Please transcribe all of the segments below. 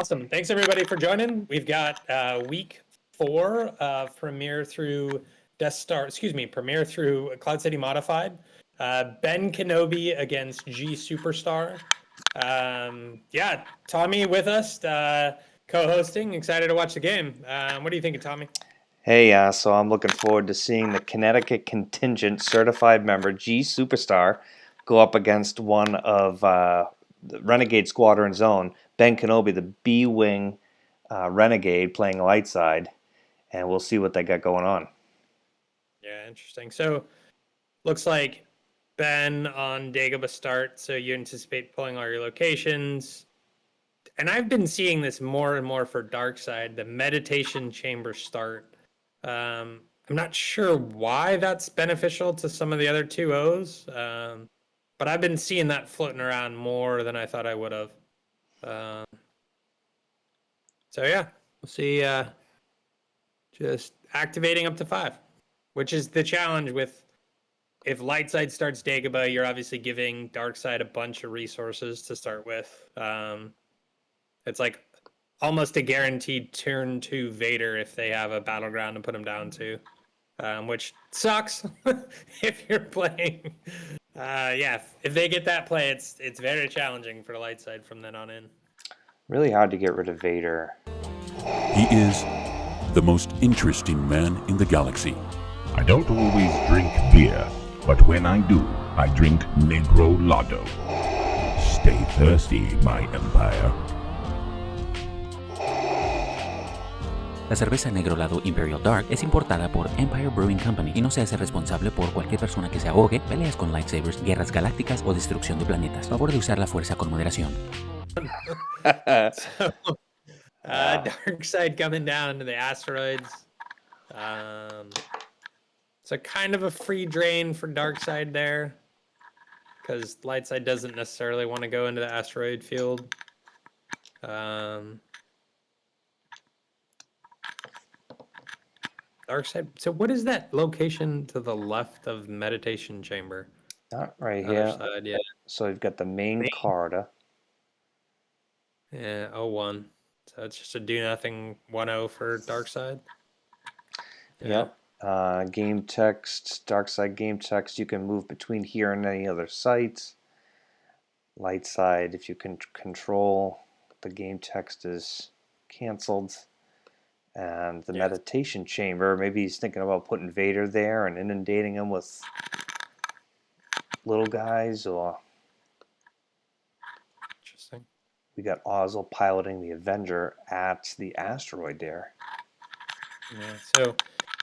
Awesome. Thanks everybody for joining. We've got week 4 Premiere through Premiere through Cloud City Modified. BenKenobi against gsuperstar. Yeah, Tommy with us, co-hosting. Excited to watch the game. What do you think of Tommy? Hey, so I'm looking forward to seeing the Connecticut contingent certified member gsuperstar go up against one of the Renegade Squadron's own, BenKenobi, the B-Wing Renegade playing light side, and we'll see what they got going on. Yeah, interesting. So, looks like Ben on Dagobah start, so you anticipate pulling all your locations. And I've been seeing this more and more for Darkside, the meditation chamber start. I'm not sure why that's beneficial to some of the other 2-0s, but I've been seeing that floating around more than I thought I would have. So yeah, we'll see. Just activating up to 5, which is the challenge with if Lightside starts Dagobah, you're obviously giving Darkside a bunch of resources to start with. It's like almost a guaranteed turn 2 Vader if they have a battleground to put him down to, which sucks if you're playing. Yeah, if they get that play, it's very challenging for the light side from then on in. Really hard to get rid of Vader. He is the most interesting man in the galaxy. I don't always drink beer, but when I do, I drink Negro Lotto. Stay thirsty, my empire. La cerveza Negro Lado Imperial Dark es importada por Empire Brewing Company y no se hace responsable por cualquier persona que se ahogue, peleas con lightsabers, guerras galácticas o destrucción de planetas. Favor de usar la fuerza con moderación. Darkside coming down to the asteroids. So kind of a free drain for Darkside there, because Lightside doesn't necessarily want to go into the asteroid field. Darkside. So what is that location to the left of Meditation Chamber? Not right Other here. side, yeah. So we've got the main card. Yeah, 0-1. So it's just a do nothing 1-0 for Darkside. Yeah. Yep. Game text, Darkside game text. You can move between here and any other sites. Light side, if you can control, the game text is canceled. And the meditation chamber, maybe he's thinking about putting Vader there and inundating him with little guys, or interesting. We got Ozzel piloting the Avenger at the asteroid there. Yeah. So,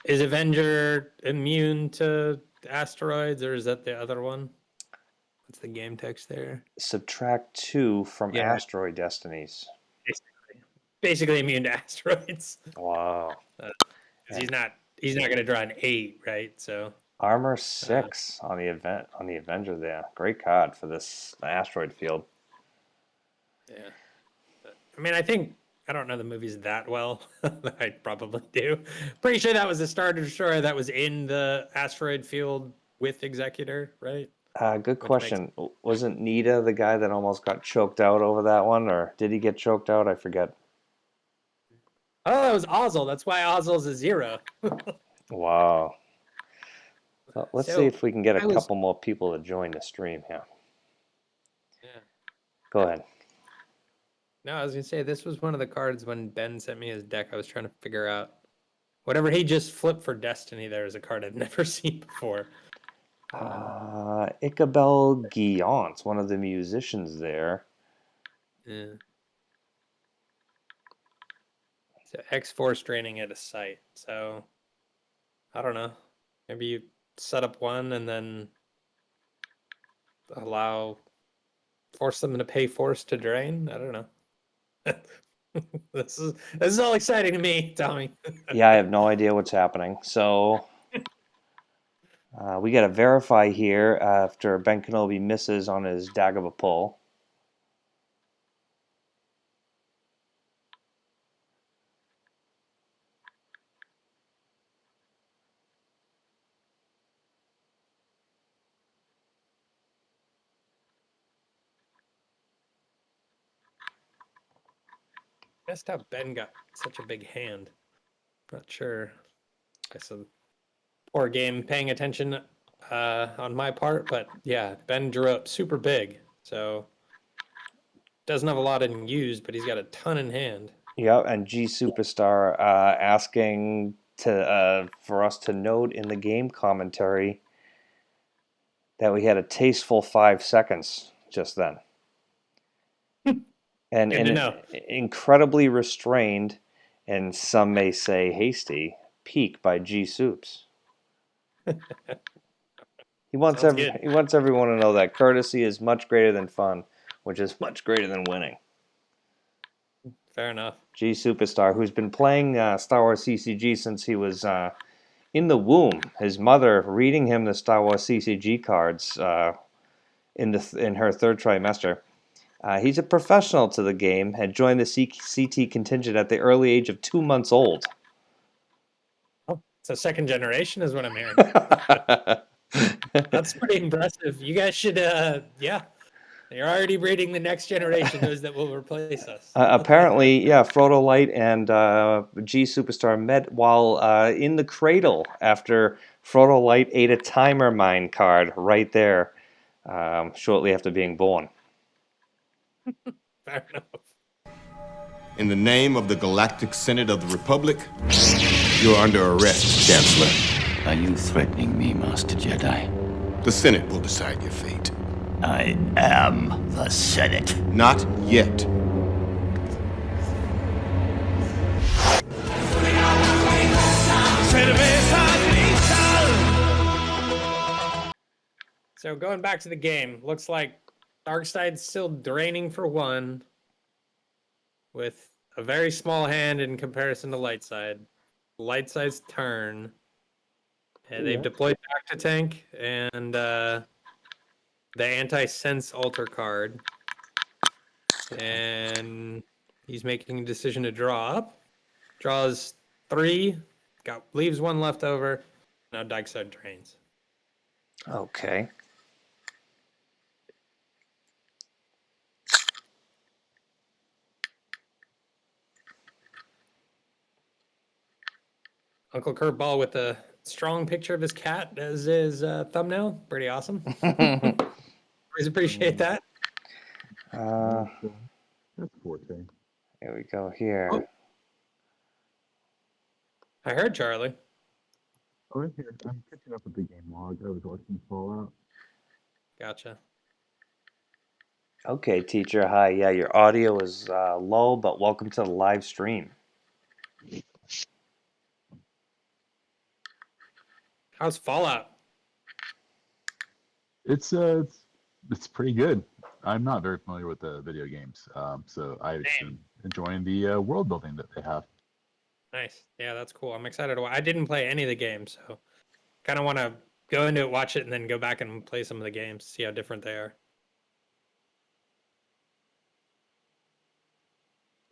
is Avenger immune to asteroids, or is that the other one? What's the game text there? Subtract 2 from asteroid destinies. Basically immune to asteroids. Wow. He's not going to draw an 8, right? So armor 6 on the Avenger there. Great card for this asteroid field. Yeah. I mean, I don't know the movies that well. I probably do. Pretty sure that was the Star Destroyer that was in the asteroid field with Executor, right? Good question. Wasn't Nita the guy that almost got choked out over that one, or did he get choked out? I forget. Oh, it was Ozzel. That's why Ozzel's a 0. Wow. So let's see if we can get a couple more people to join the stream here. Yeah. Go ahead. No, I was going to say, this was one of the cards when Ben sent me his deck. I was trying to figure out whatever he just flipped for Destiny. There is a card I've never seen before. Ichabel Guillaume, one of the musicians there. Yeah. So X-Force draining at a site. So I don't know. Maybe you set up one and then force them to pay force to drain. I don't know. This is all exciting to me, Tommy. Yeah, I have no idea what's happening. So we got to verify here after BenKenobi misses on his Dagobah pull. Messed how Ben got such a big hand. Not sure. Guess a poor game paying attention on my part, but yeah, Ben drew up super big, so doesn't have a lot in use, but he's got a ton in hand. Yeah, and gsuperstar asking to for us to note in the game commentary that we had a tasteful 5 seconds just then. And Good to know. incredibly restrained, and some may say hasty, peak by G Soups. He wants Sounds good. he wants everyone to know that courtesy is much greater than fun, which is much greater than winning. Fair enough. G Superstar, who's been playing Star Wars CCG since he was in the womb. His mother reading him the Star Wars CCG cards in her third trimester. He's a professional to the game, had joined the CT contingent at the early age of 2 months old. Oh, so second generation is what I'm hearing. That's pretty impressive. You guys should, yeah. You're already breeding the next generation, those that will replace us. Apparently, yeah, Frodo Light and G Superstar met while in the cradle after Frodo Light ate a timer mine card right there shortly after being born. Fair enough. In the name of the Galactic Senate of the Republic, you're under arrest, Chancellor. Are you threatening me, Master Jedi? The Senate will decide your fate. I am the Senate. Not yet. So going back to the game, looks like Darkside's still draining for one, with a very small hand in comparison to Lightside. Lightside's turn, and they've deployed back to tank and the anti-sense alter card, and he's making a decision to draw up. Draws 3, leaves 1 left over. Now Darkside drains. Okay. Uncle Curveball with a strong picture of his cat as his thumbnail. Pretty awesome. Always appreciate that. That's forte. Here we go here. Oh. I heard Charlie. Oh, right here. I'm catching up with the game log. I was watching Fallout. Gotcha. Okay, teacher. Hi. Yeah, your audio is low, but welcome to the live stream. How's Fallout? It's pretty good. I'm not very familiar with the video games, so I've been enjoying the world building that they have. Nice. Yeah, that's cool. I'm excited. I didn't play any of the games, so kind of want to go into it, watch it, and then go back and play some of the games, see how different they are.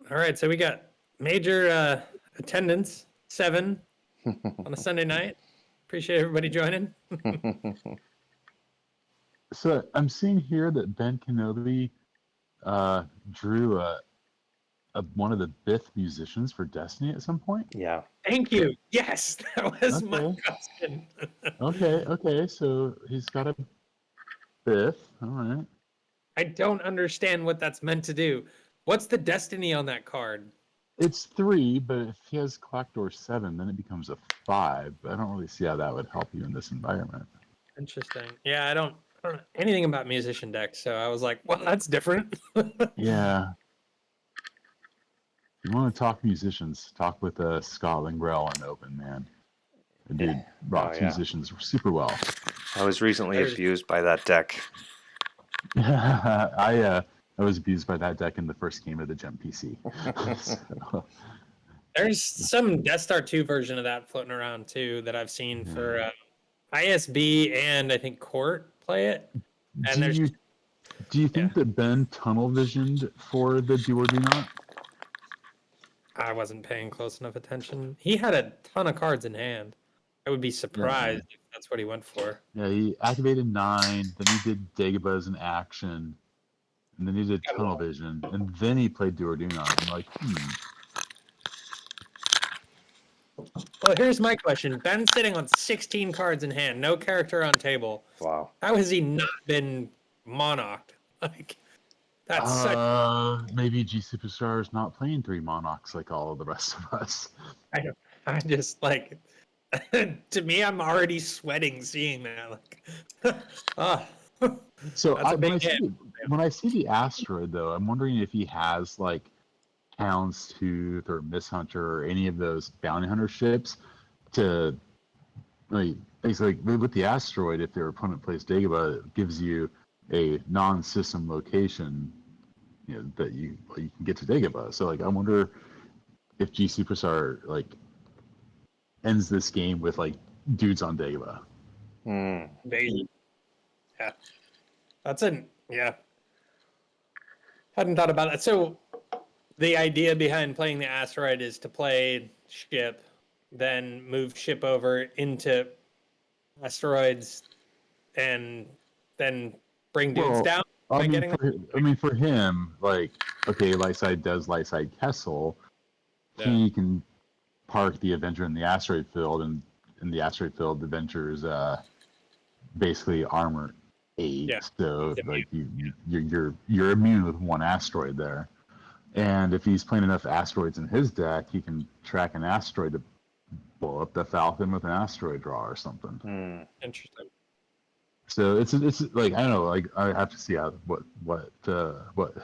All right, so we got major attendance, 7 on a Sunday night. Appreciate everybody joining. So I'm seeing here that BenKenobi drew one of the Bith musicians for Destiny at some point. Yeah. Thank you. Yes, that was my question. Okay. So he's got a Bith. All right. I don't understand what that's meant to do. What's the destiny on that card? It's 3, but if he has Clackdoor 7, then it becomes a 5. I don't really see how that would help you in this environment. Interesting. Yeah, I don't know anything about musician decks, so I was like, well, that's different. Yeah. If you want to talk musicians, talk with Scott Lingrell on Open, man. The dude rocks musicians super well. I was recently abused by that deck. I was abused by that deck in the first game of the Gem PC. So. There's some Death Star 2 version of that floating around too that I've seen for ISB and I think Court play it. And do you think that Ben tunnel visioned for the Do or Do Not? I wasn't paying close enough attention. He had a ton of cards in hand. I would be surprised if that's what he went for. Yeah, he activated 9, then he did Dagobah as an action, and then he did Tunnel Vision, and then he played Duoduna. I'm like, Well, here's my question. Ben's sitting on 16 cards in hand, no character on table. Wow. How has he not been monarched? Like, that's such. maybe G Superstar is not playing 3 Monarchs like all of the rest of us. I just like. To me, I'm already sweating seeing that. Like, So that's a big hit. when I see the Asteroid, though, I'm wondering if he has like Houndstooth or Miss Hunter or any of those bounty hunter ships to like. It's like with the Asteroid, if their opponent plays Dagobah, it gives you a non-system location, that you can get to Dagobah. So like, I wonder if G Superstar like ends this game with like dudes on Dagobah. Invasion. Yeah. Yeah. Hadn't thought about that. So the idea behind playing the Asteroid is to play ship, then move ship over into asteroids, and then bring dudes down. I mean, for him, like, okay, Lightside does Lightside Kessel. Yeah. He can park the Avenger in the asteroid field, and in the asteroid field, the Avenger's basically armor 8. Yeah. So like you're immune with 1 asteroid there. And if he's playing enough asteroids in his deck, he can track an asteroid to blow up the Falcon with an asteroid draw or something. Interesting. So it's like, I don't know, like I have to see what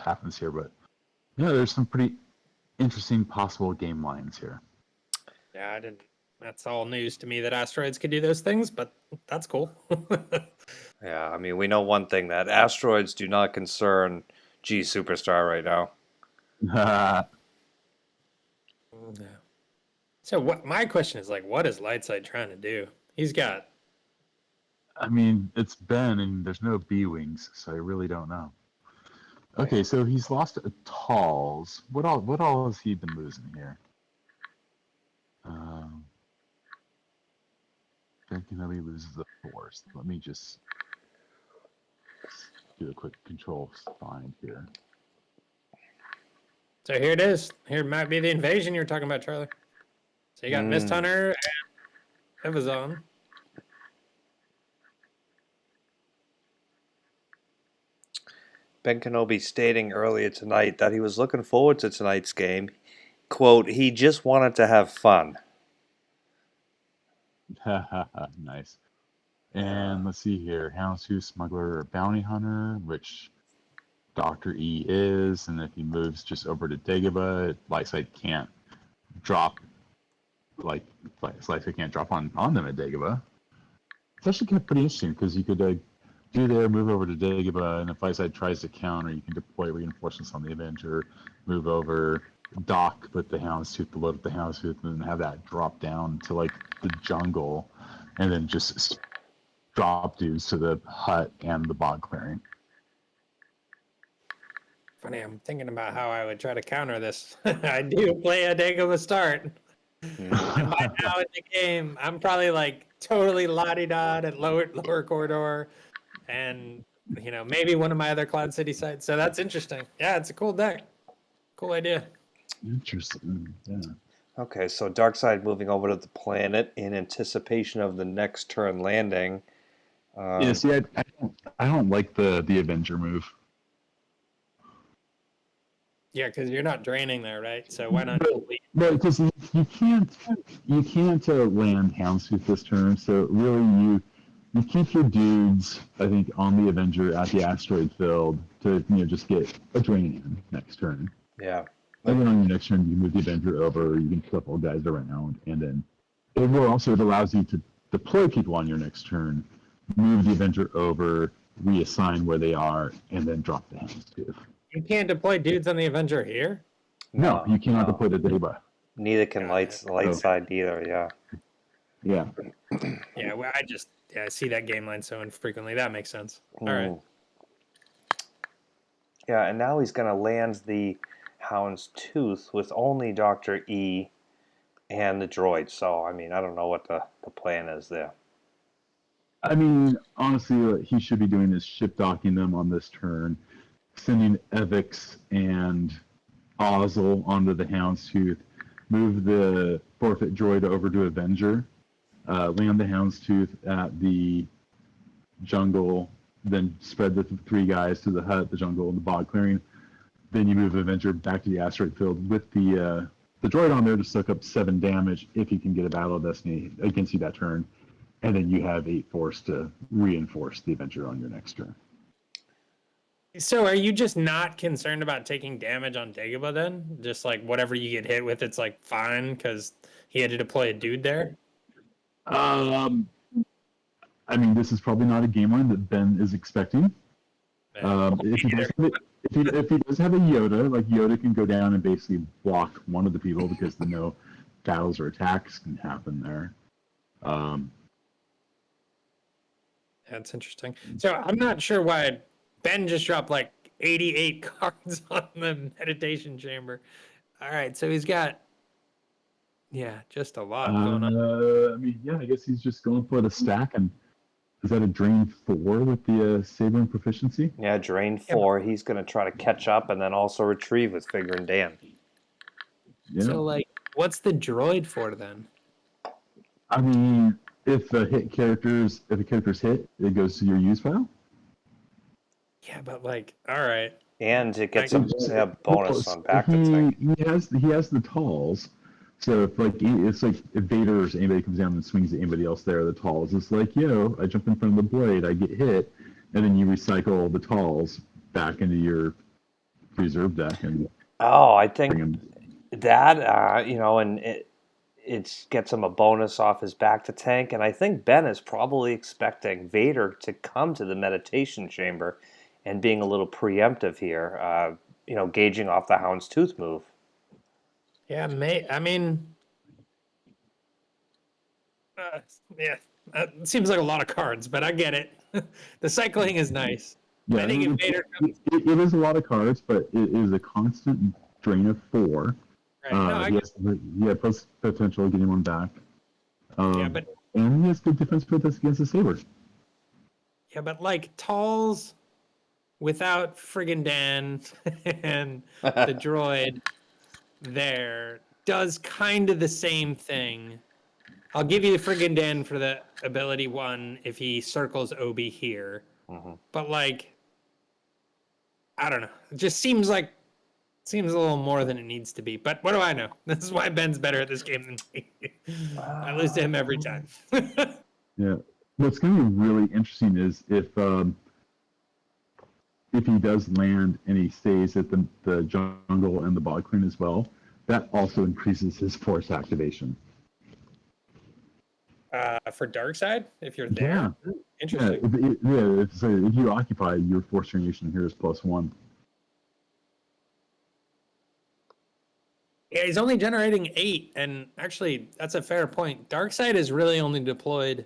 happens here, but there's some pretty interesting possible game lines here. Yeah, I didn't. That's all news to me that asteroids could do those things, but that's cool. Yeah, I mean, we know one thing, that asteroids do not concern G Superstar right now. So what? My question is like, what is Lightside trying to do? He's got. I mean, it's Ben, and there's no B-Wings, so I really don't know. Okay, so he's lost Talls. What all has he been losing here? BenKenobi loses the Force. Let me just do a quick control find here. So here it is. Here might be the invasion you're talking about, Charlie. So you got Mist Hunter and Evazon. BenKenobi stating earlier tonight that he was looking forward to tonight's game. Quote, he just wanted to have fun. Nice. And let's see here. Houndstooth, Smuggler, or Bounty Hunter, which Dr. E is, and if he moves just over to Dagobah, Lightside can't drop Lightside can't drop on them at Dagobah. It's actually pretty interesting because you could do there, move over to Dagobah, and if Lightside tries to counter, you can deploy reinforcements on the Avenger, move over, dock with the Houndstooth, load up the Houndstooth, and then have that drop down to like the jungle, and then just drop dudes to the hut and the bog clearing. Funny, I'm thinking about how I would try to counter this. I do play a Dagobah start. And by now in the game, I'm probably like totally la-di-da at lower corridor, and maybe one of my other Cloud City sites. So that's interesting. Yeah, it's a cool deck. Cool idea. Interesting. Yeah. Okay, so Darkseid moving over to the planet in anticipation of the next turn landing. Yeah, see, I don't like the Avenger move. Yeah, because you're not draining there, right? So why not? No, because you can't land Houndstooth this turn. So really, you keep your dudes, I think, on the Avenger at the asteroid field to just get a drain in next turn. Yeah. And then on your next turn, you move the Avenger over. You can shuffle guys around, and then it allows you to deploy people on your next turn, move the Avenger over, reassign where they are, and then drop the Houndstooth. You can't deploy dudes on the Avenger here? No, you cannot deploy the Dagobah. Neither can Lightside either, yeah. Yeah. Yeah, well, I see that game line so infrequently. That makes sense. All right. Yeah, and now he's going to land the Houndstooth with only Dr. E and the droid. So, I mean, I don't know what the plan is there. I mean, honestly, what he should be doing is ship docking them on this turn, sending Evix and Ozzel onto the Houndstooth, move the forfeit droid over to Avenger, land the Houndstooth at the jungle, then spread the 3 guys to the hut, the jungle, and the bog clearing. Then you move Avenger back to the asteroid field with the droid on there to soak up 7 damage if you can get a Battle of Destiny against you that turn. And then you have 8 force to reinforce the Avenger on your next turn. So are you just not concerned about taking damage on Dagobah then? Just like whatever you get hit with, it's like fine because he had to deploy a dude there? I mean, this is probably not a game line that Ben is expecting. If he does have a Yoda, like Yoda can go down and basically block one of the people because no battles or attacks can happen there. That's interesting. So I'm not sure why Ben just dropped like 88 cards on the meditation chamber. All right, so he's got, just a lot going on. I mean, I guess he's just going for the stack. And is that a drain 4 with the Saber and proficiency? Yeah, drain 4. He's going to try to catch up and then also retrieve with Figure and Dan. Yeah. So, like, what's the droid for then? I mean, if a character's hit, it goes to your use file. Yeah, but like, all right. And it gets a bonus on back to tank. He has the talls. So if Vader or anybody comes down and swings at anybody else there, the talls, it's like, I jump in front of the blade, I get hit, and then you recycle the talls back into your reserve deck. And I think that, and it gets him a bonus off his back to tank. And I think Ben is probably expecting Vader to come to the meditation chamber and being a little preemptive here, gauging off the Houndstooth move. Yeah, I mean, it seems like a lot of cards, but I get it. The cycling is nice. Yeah, I think if Vader comes... it is a lot of cards, but it is a constant drain of 4. Right. He has plus potential of getting one back. but and he has good defense protest against the Saber. Yeah, but like Talls without friggin' Dan and the droid there does kind of the same thing. I'll give you the friggin' Dan for the ability 1 if he circles Obi here. Mm-hmm. But like, I don't know. It just seems a little more than it needs to be. But what do I know? This is why Ben's better at this game than me. I lose to him every time. Yeah. What's going to be really interesting is if he does land and he stays at the jungle and the bog clean as well, that also increases his force activation. For Darkside, if you're there? Yeah. Interesting. If you occupy, your force generation here is +1. Yeah, he's only generating 8, and actually, that's a fair point. Darkside has really only deployed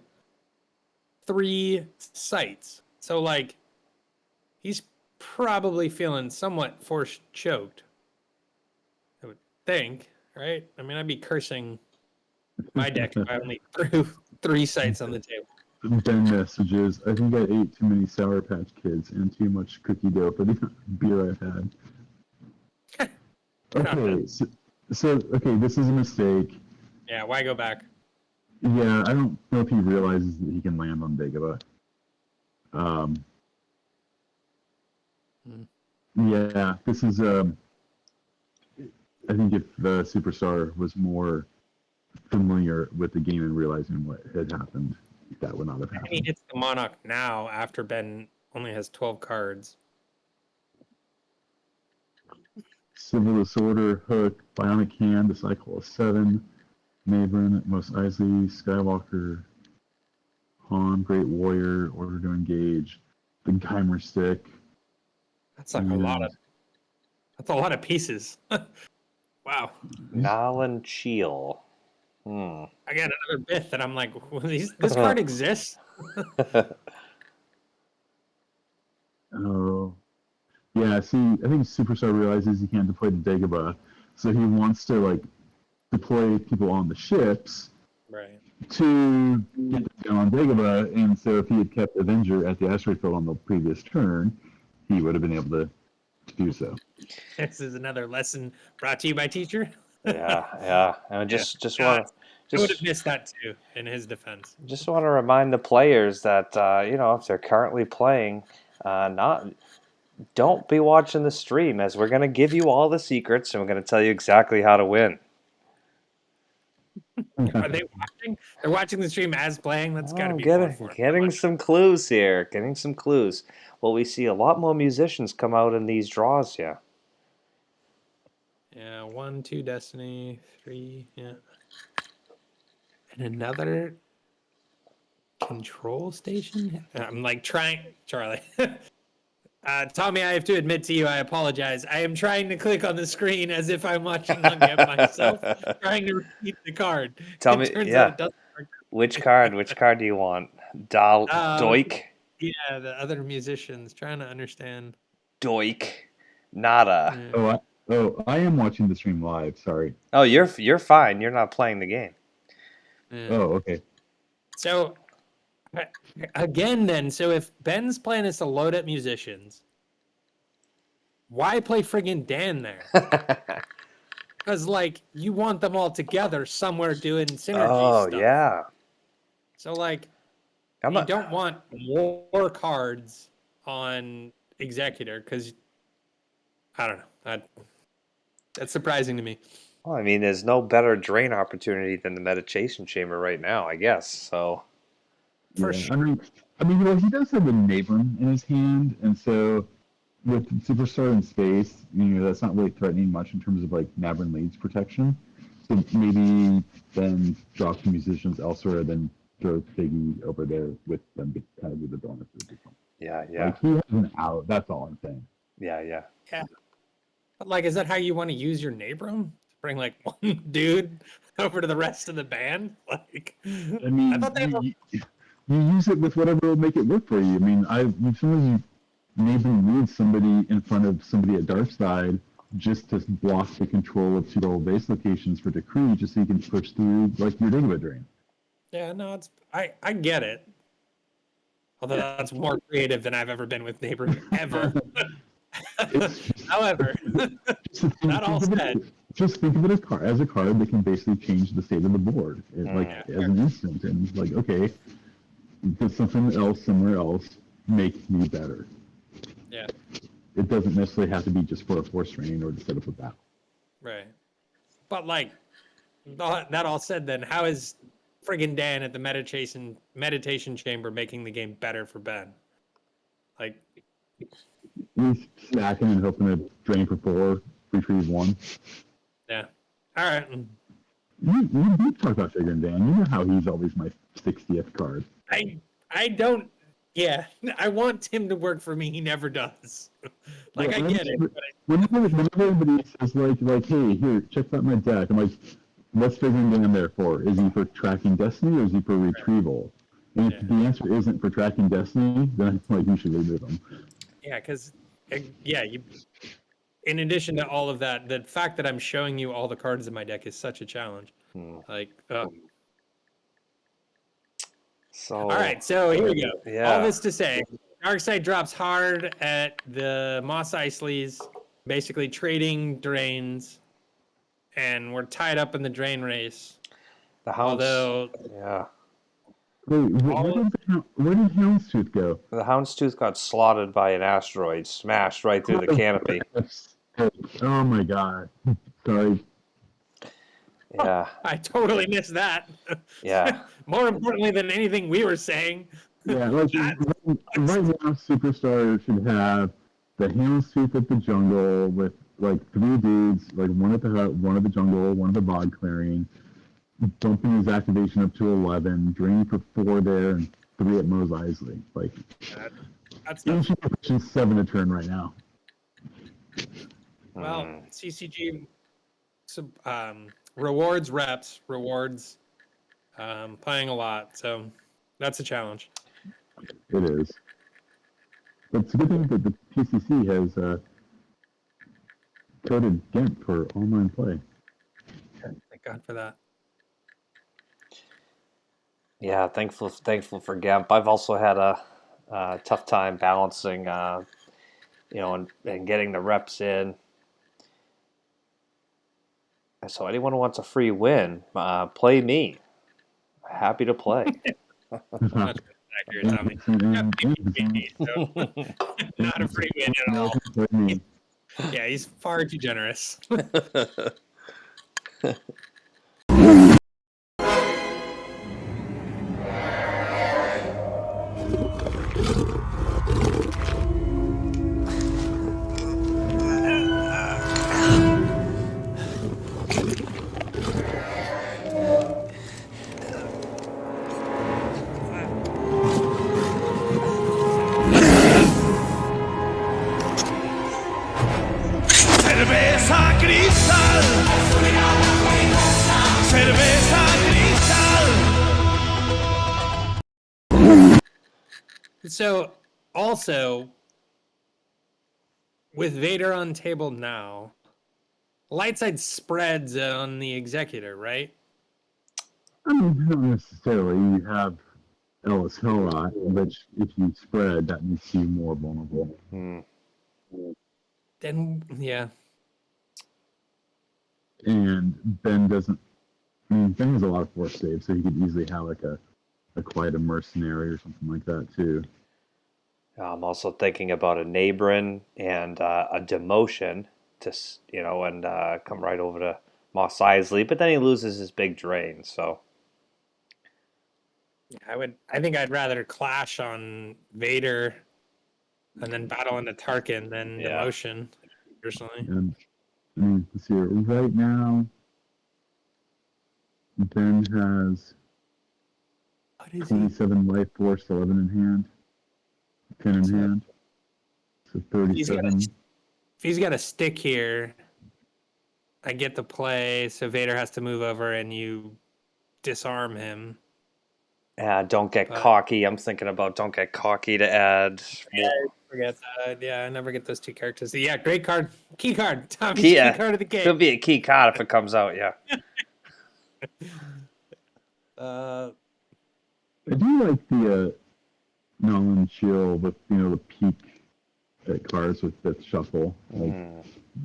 3 sites. So, like, he's probably feeling somewhat force choked. I would think, right? I mean, I'd be cursing my deck if I only threw 3 sites on the table. Ben messages, I think I ate too many Sour Patch Kids and too much cookie dough for the beer I've had. Okay, so this is a mistake. Yeah, why go back? Yeah, I don't know if he realizes that he can land on Dagobah. Yeah, this is. I think if the Superstar was more familiar with the game and realizing what had happened, that would not have happened. I mean, it's the Monarch now after Ben only has 12 cards. Civil Disorder, Hook, Bionic Hand, Disciple of 7, Maven, Mos Eisley, Skywalker, Han, Great Warrior, Order to Engage, the Geimer Stick. That's like a lot of pieces. Wow. Nalan Cheel. I got another bit that I'm like, this card exists? Oh. Yeah, see, I think Superstar realizes he can't deploy to Dagobah, so he wants to, deploy people on the ships Right. to get them down on Dagobah, and so if he had kept Avenger at the asteroid field on the previous turn, he would have been able to do so. This is another lesson brought to you by teacher. Yeah. And just God, want I would have to missed that too. In his defense, just want to remind the players that if they're currently playing, don't be watching the stream, as we're going to give you all the secrets and we're going to tell you exactly how to win. are they watching? They're watching the stream as playing. That's got to I'm be more getting, for them. getting some clues here. Getting some clues. Well, we see a lot more musicians come out in these draws here. Yeah, 1, 2 Destiny, 3, yeah. And another control station? I'm like trying, Charlie. Tommy, I have to admit to you, I apologize. I am trying to click on the screen as if I'm watching Unget myself, trying to repeat the card. Tell me, Turns yeah. out it doesn't work. Which card do you want? Doik? Yeah, the other musicians, trying to understand. Doik. Nada. Yeah. I am watching the stream live. Sorry. Oh, you're fine. You're not playing the game. Yeah. Oh, okay. So, again, then, so if Ben's plan is to load up musicians, why play friggin' Dan there? Because, like, you want them all together somewhere doing synergy stuff. Yeah. So, like, you don't want war cards on Executor because, I don't know. That's surprising to me. Well, I mean, there's no better drain opportunity than the meditation chamber right now, I guess. So, For sure. I mean, well, he does have a Nabram in his hand, and so with Superstar in space, that's not really threatening much in terms of like Nabram leads protection. So maybe then drop the musicians elsewhere, then throw Figgy over there with them to kind of do the bonuses. Yeah. Like he has an out. That's all I'm saying. Yeah. Yeah. But, like, is that how you want to use your Nabram? To bring, like, one dude over to the rest of the band? Like, I mean, I thought they were... you use it with whatever will make it work for you. I mean, as soon as you maybe move somebody in front of somebody at dark side just to block the control of 2 double base locations for Decree, just so you can push through like your Dingbat drain. Yeah, no, I get it. Although that's more creative than I've ever been with Nabram ever. However, that all said, just think of it as a card that can basically change the state of the board, as an instant, and like, okay, put something else somewhere else, make me better. Yeah. It doesn't necessarily have to be just for a force training or to set up a battle. Right. But, like, that all said, then how is friggin' Dan at the meditation chamber making the game better for Ben? Like, He's snacking and hoping to drain for 4, retrieve 1. yeah. All right. You talk about figuring Dan. You know how he's always my 60th card. I don't. Yeah, I want him to work for me. He never does. Like, I get it. Whenever everybody says like, hey, here, check out my deck, I'm like, what's figuring Dan there for? Is he for tracking Destiny or is he for retrieval? And if the answer isn't for tracking Destiny, then I like you should remove him. Yeah, because in addition to all of that, the fact that I'm showing you all the cards in my deck is such a challenge. Like, so all right, so here we go. Yeah. All this to say, Darkside drops hard at the Moss Isleys, basically trading drains, and we're tied up in the drain race. The Hounds. Although, yeah. Wait, where did Houndstooth go? The Houndstooth got slaughtered by an asteroid, smashed right through the canopy. Oh my god. Sorry. Yeah. I totally missed that. Yeah. More importantly than anything we were saying. Yeah, like right now, Superstar should have the Houndstooth at the jungle with like 3 dudes, like one at the hut, one at the jungle, one at the bog clearing, bumping his activation up to 11, draining for 4 there, and 3 at Mos Eisley. Like, that's should be pushing 7 a turn right now. Well, CCG rewards reps, rewards playing a lot, so that's a challenge. It is. But it's a good thing that the PCC has coded GIMP for online play. Thank God for that. Yeah, thankful for GAMP. I've also had a tough time balancing and getting the reps in. So anyone who wants a free win, play me. Happy to play. Not accurate, Tommy. Not a free win at all. Yeah, he's far too generous. Cerveza cristal. Cerveza cristal. So, also, with Vader on table now, Lightside spreads on the Executor, right? I mean, not necessarily. You have Ellis Hillrot, which if you spread, that makes you more vulnerable. Then, yeah. And Ben doesn't. I mean, Ben has a lot of force saves, so he could easily have like a quite a mercenary or something like that too. I'm also thinking about a Nabrin and a demotion to and come right over to Mos Eisley, but then he loses his big drain. So I think I'd rather clash on Vader and then battle into Tarkin than demotion, personally. And I mean, let's see. Right now, Ben has 27 life force, 11 in hand, 10 in hand. So 37. If he's got a stick here, I get the play, so Vader has to move over and you disarm him. don't get cocky. I'm thinking about don't get cocky to add. Yeah, I forget that. Yeah, I never get those two characters. Yeah, great card. Key card. Tommy's key card of the game. Could be a key card if it comes out, yeah. I do like the Nolan Chill with the peak cards with the shuffle. Like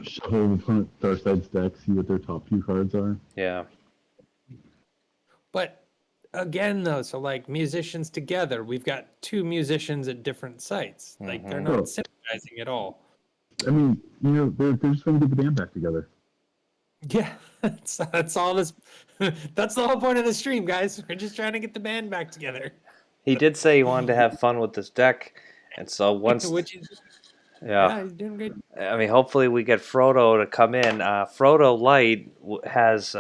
shuffle the opponent Darkside's deck, see what their top few cards are. Yeah. But again, though, so like musicians together, we've got two musicians at different sites. Like they're not synergizing at all. I mean, they're just going to get the band back together. Yeah, that's all this. That's the whole point of the stream, guys. We're just trying to get the band back together. He did say he wanted to have fun with this deck, and so once, yeah, he's doing great. I mean, hopefully we get Frodo to come in. Frodo Light has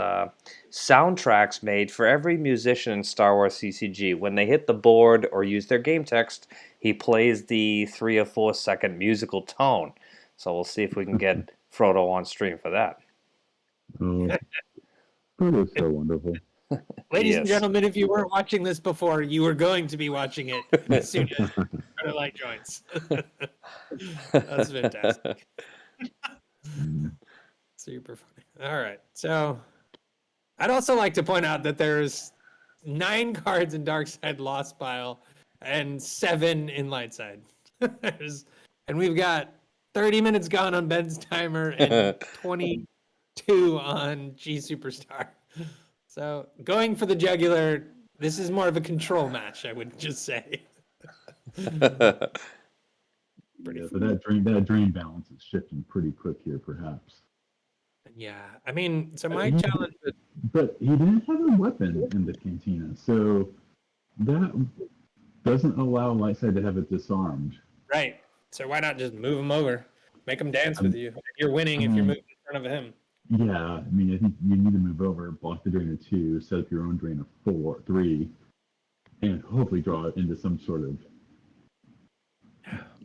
soundtracks made for every musician in Star Wars CCG. When they hit the board or use their game text, he plays the 3 or 4 second musical tone. So we'll see if we can get Frodo on stream for that. Oh, Frodo's so wonderful. Ladies and gentlemen, if you weren't watching this before, you were going to be watching it as soon as Frodo Light joins. That's fantastic. Super funny. All right. So I'd also like to point out that there's 9 cards in Darkside Lost Pile and 7 in Lightside. And we've got 30 minutes gone on Ben's timer and 22 on gsuperstar. So going for the jugular, this is more of a control match, I would just say. But that drain balance is shifting pretty quick here, perhaps. Yeah, I mean, so my challenge with... But he didn't have a weapon in the cantina, so that doesn't allow Lightside to have it disarmed. Right. So why not just move him over? Make him dance with you. You're winning if you're moving in front of him. Yeah, I mean, I think you need to move over, block the drain of 2, set up your own drain of 3, and hopefully draw it into some sort of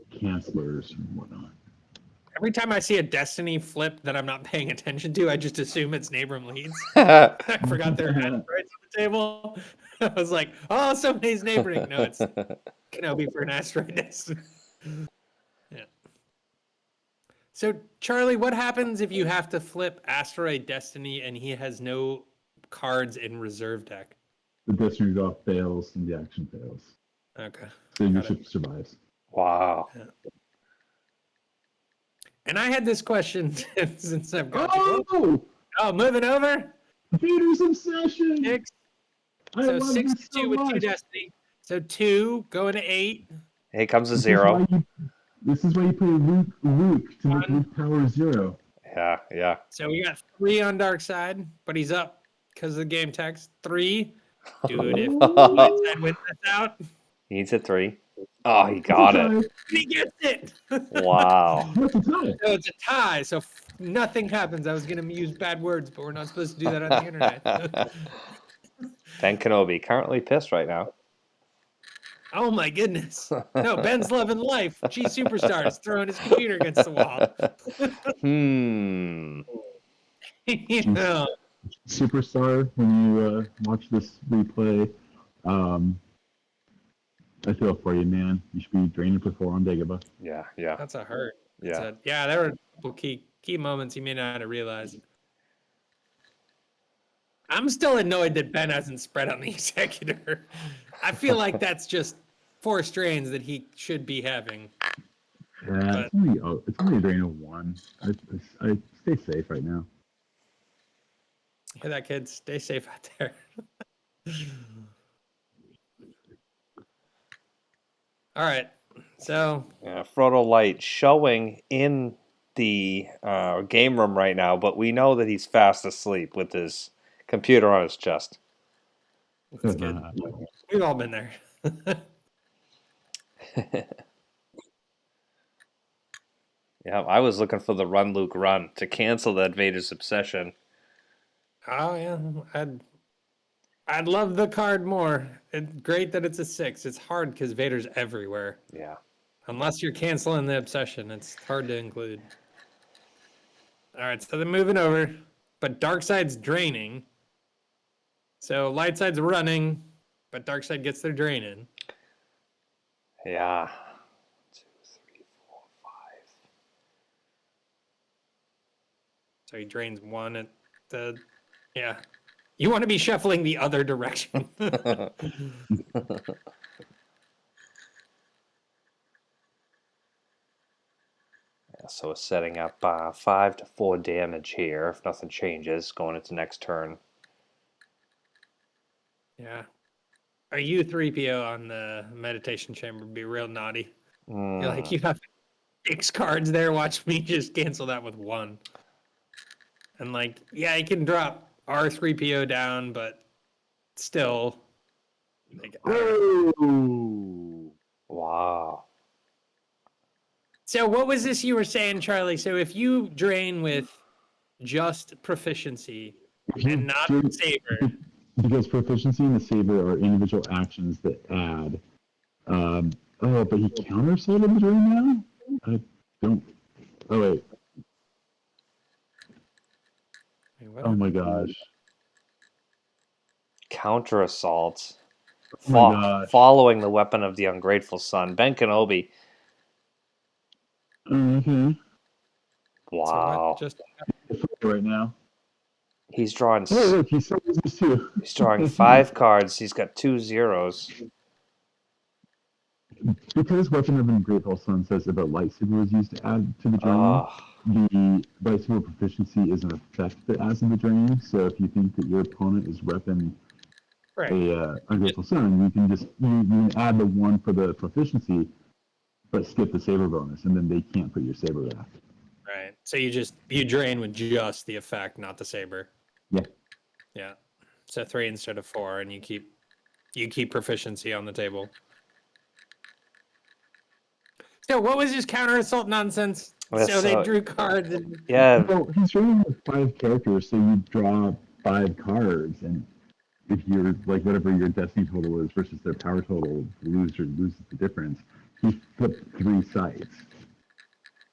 cancelers and whatnot. Every time I see a Destiny flip that I'm not paying attention to, I just assume it's Nabram Leeds. I forgot there were asteroids on the table. I was like, oh, somebody's neighboring. No, it's Kenobi for an asteroid Destiny. Yeah. So, Charlie, what happens if you have to flip Asteroid Destiny and he has no cards in reserve deck? The Destiny draw fails and the action fails. Okay. So your ship survives. Wow. Yeah. And I had this question since I've got you. Oh! Oh, moving over. Vader's Obsession! 6. I So love 6 this to 2 so with 2 much. destiny. So 2 going to 8. Here comes a This is 0. why This is why you play Luke to make One. Luke power 0. Yeah, yeah. So we got 3 on dark side, but he's up because of the game text. 3. Dude, if light side wins this out, He needs a 3. Oh, he got it. he gets it. Wow. What's the tie? So it's a tie. So nothing happens. I was going to use bad words, but we're not supposed to do that on the internet. BenKenobi, currently pissed right now. Oh my goodness. No, Ben's loving life. Superstar is throwing his computer against the wall. You know. Superstar, when you watch this replay, I feel for you, man. You should be draining for 4 on Dagobah. Yeah, yeah. That's a hurt. Yeah. Yeah, there were a couple key moments you may not have realized. I'm still annoyed that Ben hasn't spread on the executor. I feel like that's just 4 strains that he should be having. Yeah, it's only a drain of 1. I stay safe right now. Hear that, kids? Stay safe out there. All right, so Frodo Light showing in the game room right now, but we know that he's fast asleep with his computer on his chest. that's good. We've all been there. Yeah, I was looking for the Run Luke Run to cancel that Vader's Obsession. Oh yeah, I'd love the card more. It's great that it's a 6. It's hard because Vader's everywhere. Yeah. Unless you're canceling the obsession, it's hard to include. All right, so they're moving over, but dark side's draining. So light side's running, but dark side gets their drain in. Yeah. 1, 2, 3, 4, 5. So he drains 1 at the, yeah. You want to be shuffling the other direction. Yeah, so it's setting up 5 to 4 damage here if nothing changes going into next turn. Yeah. A U3PO on the meditation chamber would be real naughty. You're like, you have 6 cards there. Watch me just cancel that with 1. And like, yeah, you can drop R3PO down, but still. Like, Wow. So what was this you were saying, Charlie? So if you drain with just proficiency and not saber. Because proficiency and the saber are individual actions that add. But he countersailed the drain now? I don't. Oh, wait. Oh my gosh. Counter assault. Oh my gosh. Following the weapon of the ungrateful son. BenKenobi. Okay. Wow. So just right now. He's drawing. Oh, look, he's too. He's drawing 5 cards. He's got 2 zeros. Because Weapon of Ungrateful Son says about lightsaber was used to add to the drain, the lightsaber proficiency is an effect that adds to the drain. So if you think that your opponent is repping a Ungrateful Son, you can just you can add the 1 for the proficiency, but skip the saber bonus, and then they can't put your saber back. right. So you drain with just the effect, not the saber. Yeah. Yeah. So 3 instead of 4, and you keep proficiency on the table. So what was this counter assault nonsense? So they drew cards. And... Yeah. Well, he's running with 5 characters, so you draw 5 cards, and if you're like whatever your destiny total is versus their power total, loses the difference. He flipped 3 sides.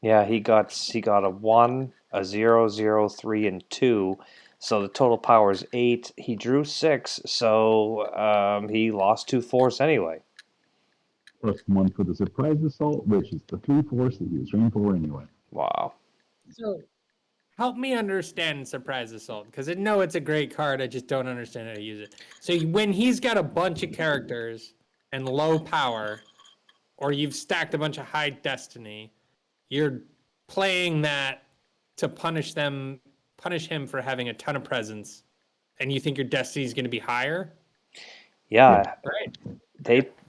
Yeah, he got a 1, a 0, 0, 3, and 2. So the total power is 8. He drew 6, so he lost 2 4s anyway. Plus 1 for the surprise assault, which is the 3 force that he was running for anyway. Wow. So help me understand surprise assault, because I know it's a great card. I just don't understand how to use it. So when he's got a bunch of characters and low power, or you've stacked a bunch of high destiny, you're playing that to punish him for having a ton of presence, and you think your destiny is going to be higher. Yeah, Right.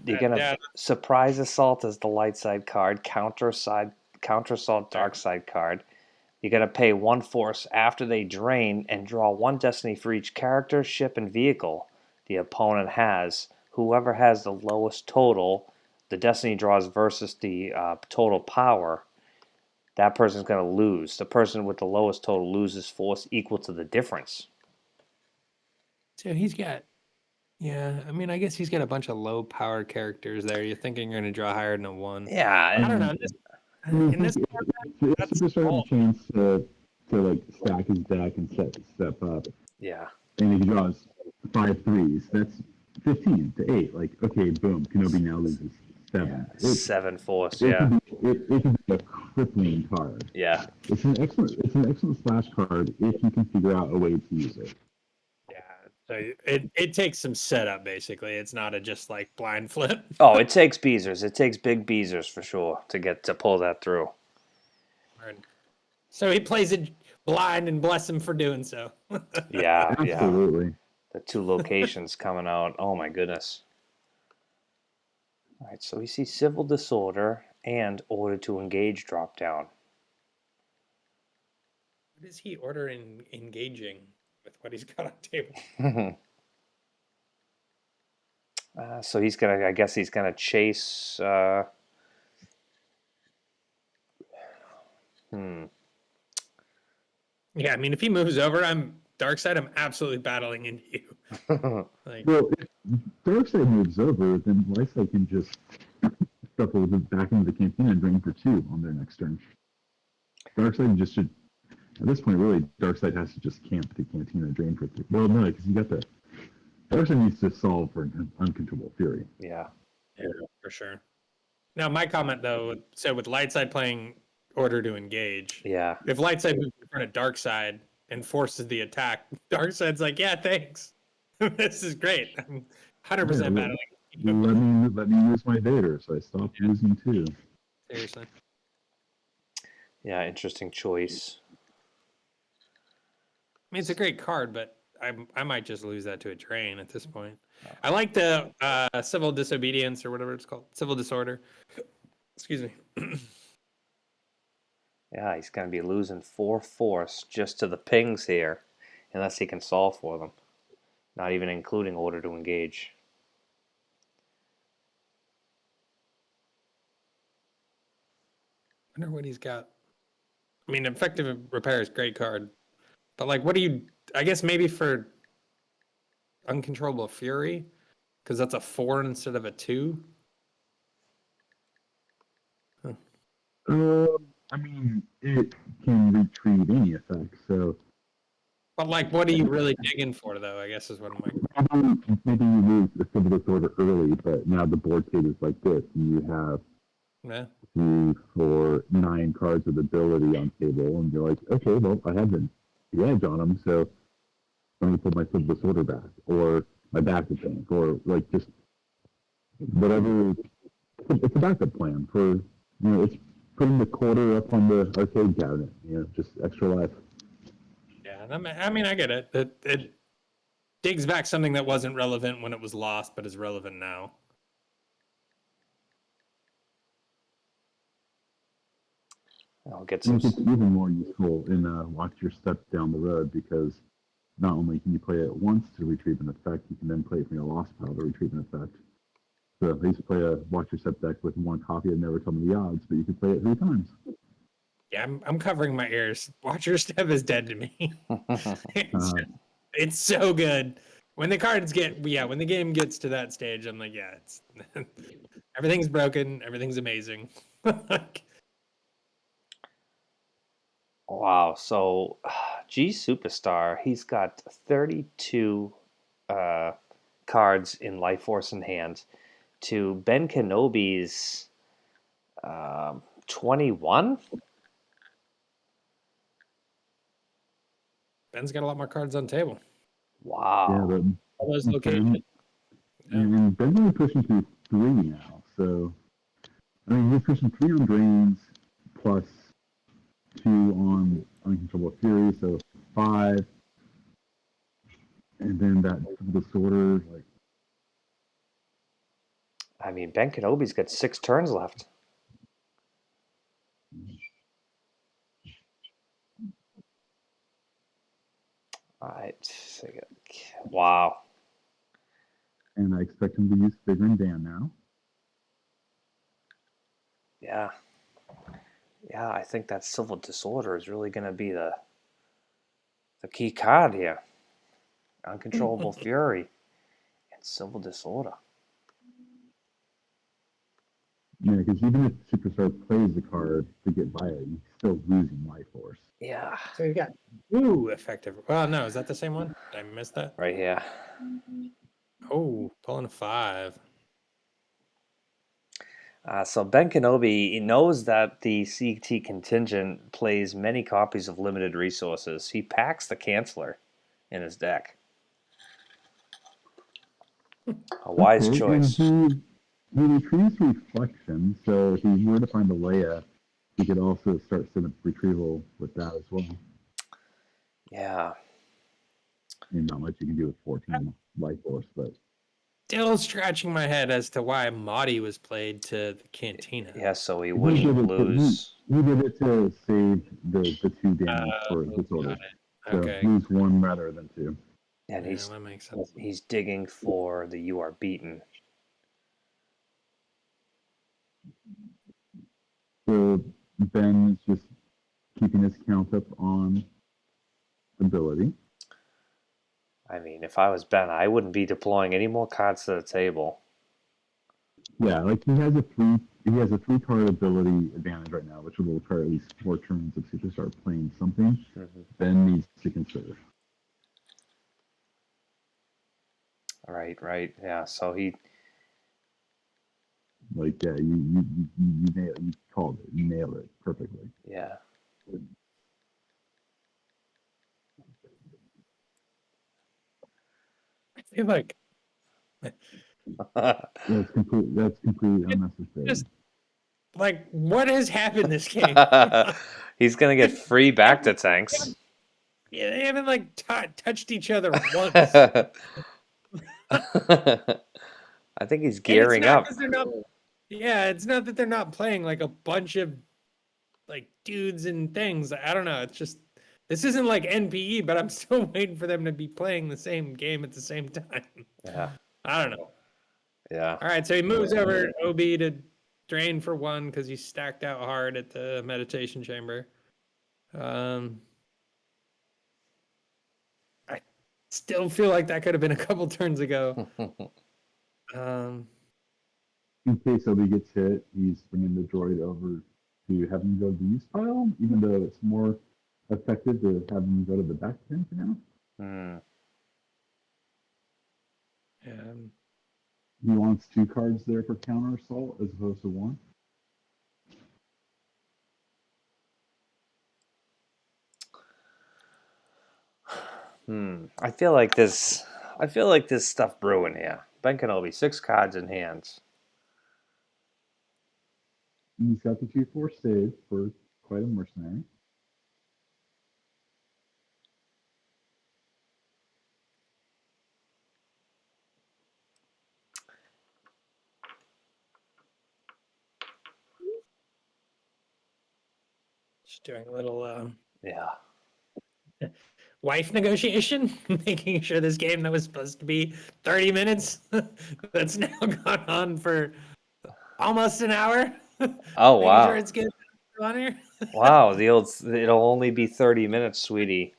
you're gonna Yeah. surprise assault as the light side card, counter assault dark side card. You're gonna pay 1 force after they drain and draw 1 destiny for each character, ship, and vehicle the opponent has. Whoever has the lowest total, the destiny draws versus the total power, that person's gonna lose. The person with the lowest total loses force equal to the difference. So he's got, yeah. I mean, I guess he's got a bunch of low power characters there. You're thinking you're going to draw higher than a 1. Yeah, I don't know. In this If that's Superstar all. has a chance to like stack his deck and step up, yeah. and he draws 5 threes, that's 15 to 8. Like, okay, boom, Kenobi now loses 7. 7 force. It Yeah, can be a crippling card. yeah. It's an excellent splash card if you can figure out a way to use it. Yeah. So it takes some setup, basically. It's not a just like blind flip. Oh, it takes beezers. It takes big beezers for sure to pull that through. So he plays it blind, and bless him for doing so. Yeah, yeah. Absolutely. The 2 locations coming out. Oh my goodness. All right, so we see civil disorder and order to engage drop down. What is he ordering engaging with what he's got on table? So I guess he's gonna chase. Yeah, I mean, if he moves over, I'm absolutely battling into you. Like, Well, if Darkseid moves over, then Lightside can just shuffle back into the canteen and drain for 2 on their next turn. Darkseid just should, at this point, really, Darkseid has to just camp the canteen and drain for 3. Well, no, because you got the Darkseid needs to solve for an uncontrollable fury. Yeah. yeah, for sure. Now, my comment though, so with Lightside playing order to engage, Yeah. if Lightside moves in front of Darkside and forces the attack, Darkside's like, yeah, thanks. This is great. I'm 100% battling. Let me use my Vader, so I stopped losing 2. Seriously. Yeah, interesting choice. I mean, it's a great card, but I might just lose that to a drain at this point. I like the civil disobedience or whatever it's called, civil disorder. Excuse me. Yeah, he's going to be losing 4 force just to the pings here, unless he can solve for them. Not even including order to engage. I wonder what he's got. I mean, effective repair is a great card, but like, what do you? I guess maybe for uncontrollable fury, because that's a 4 instead of a 2. I mean, it can retrieve any effect, so. But like, what are you really digging for, though? I guess is what I'm like. Maybe you lose the civil disorder early, but now the board state is like this, and you have Yeah. 3, 4, 9 cards with ability on table, and you're like, okay, well, I have the edge on them, so I'm going to put my civil disorder back, or my backup bank, or like just whatever. It's a backup plan for, it's putting the quarter up on the arcade cabinet, just extra life. Yeah, I mean, I get it. It digs back something that wasn't relevant when it was lost, but is relevant now. I'll get some. It's even more useful in Watch Your Step down the road, because not only can you play it once to retrieve an effect, you can then play it from your lost pile to retrieve an effect. So I used to play a Watch Your Step deck with 1 copy of Never Tell Me the Odds, but you could play it 3 times. Yeah, I'm covering my ears. Watch Your Step is dead to me. It's so good. When the cards when the game gets to that stage, I'm like, yeah, it's everything's broken, everything's amazing. Wow, so gsuperstar, he's got 32 cards in Life Force in hand to BenKenobi's 21? Ben's got a lot more cards on the table. Wow. Yeah, but All those locations. and Ben's only pushing through 3 now, so I mean he's pushing 3 on drains plus 2 on Uncontrollable Fury, so 5. And then that disorder, like, I mean, BenKenobi's got 6 turns left. All right. Wow. and I expect him to use Figure and Dan now. Yeah. Yeah, I think that Civil Disorder is really going to be the key card here. Uncontrollable Fury and Civil Disorder. Yeah, because even if Superstar plays the card to get by it, he's still losing life force. Yeah. So you got ooh effective. Well, no, is that the same one? Did I miss that? Right here. Oh, pulling a 5. So BenKenobi, he knows that the CT contingent plays many copies of limited resources. He packs the Canceller in his deck. A wise Okay, choice. And he retrieves Reflection, so if he were to find a Leia, he could also start setting up retrieval with that as well. Yeah. I mean, not much you can do with 14 life force, but Still scratching my head as to why Mahdi was played to the Cantina. Yeah, so he he wouldn't did it lose. he did it to save the 2 damage for Got disorder. it. So Okay. lose 1 rather than 2. And Yeah, that makes sense. he's digging for the You Are Beaten. So Ben is just keeping his count up on ability. I mean, if I was Ben, I wouldn't be deploying any more cards to the table. Yeah, like he has a 3 card ability advantage right now, which will require at least 4 turns of Superstar playing something. Ben needs to conserve. Right. Yeah, so he Like, yeah, you nailed, you called it, you nailed it perfectly. yeah. I feel like That's completely unnecessary. just like what has happened this game? He's gonna get free back to tanks. Yeah, they haven't like touched each other once. I think he's And it's gearing not up. 'cause they're not- yeah, it's not that they're not playing like a bunch of like dudes and things. I don't know. It's just this isn't like NPE, but I'm still waiting for them to be playing the same game at the same time. Yeah. I don't know. Yeah. All right, so he moves over OB to drain for 1 because he's stacked out hard at the meditation chamber. I still feel like that could have been a couple turns ago. In case OB gets hit, he's bringing the droid over to have him go to the use pile, even though it's more effective to have him go to the back bin for now. He wants 2 cards there for counter assault as opposed to 1. I feel like there's stuff brewing here. BenKenobi, 6 cards in hands. And he's got the 2/4 save for quite a mercenary. Just doing a little Yeah. wife negotiation, making sure this game that was supposed to be 30 minutes that's now gone on for almost an hour. Oh Making wow. sure it's good on here. Wow, it'll only be 30 minutes, sweetie.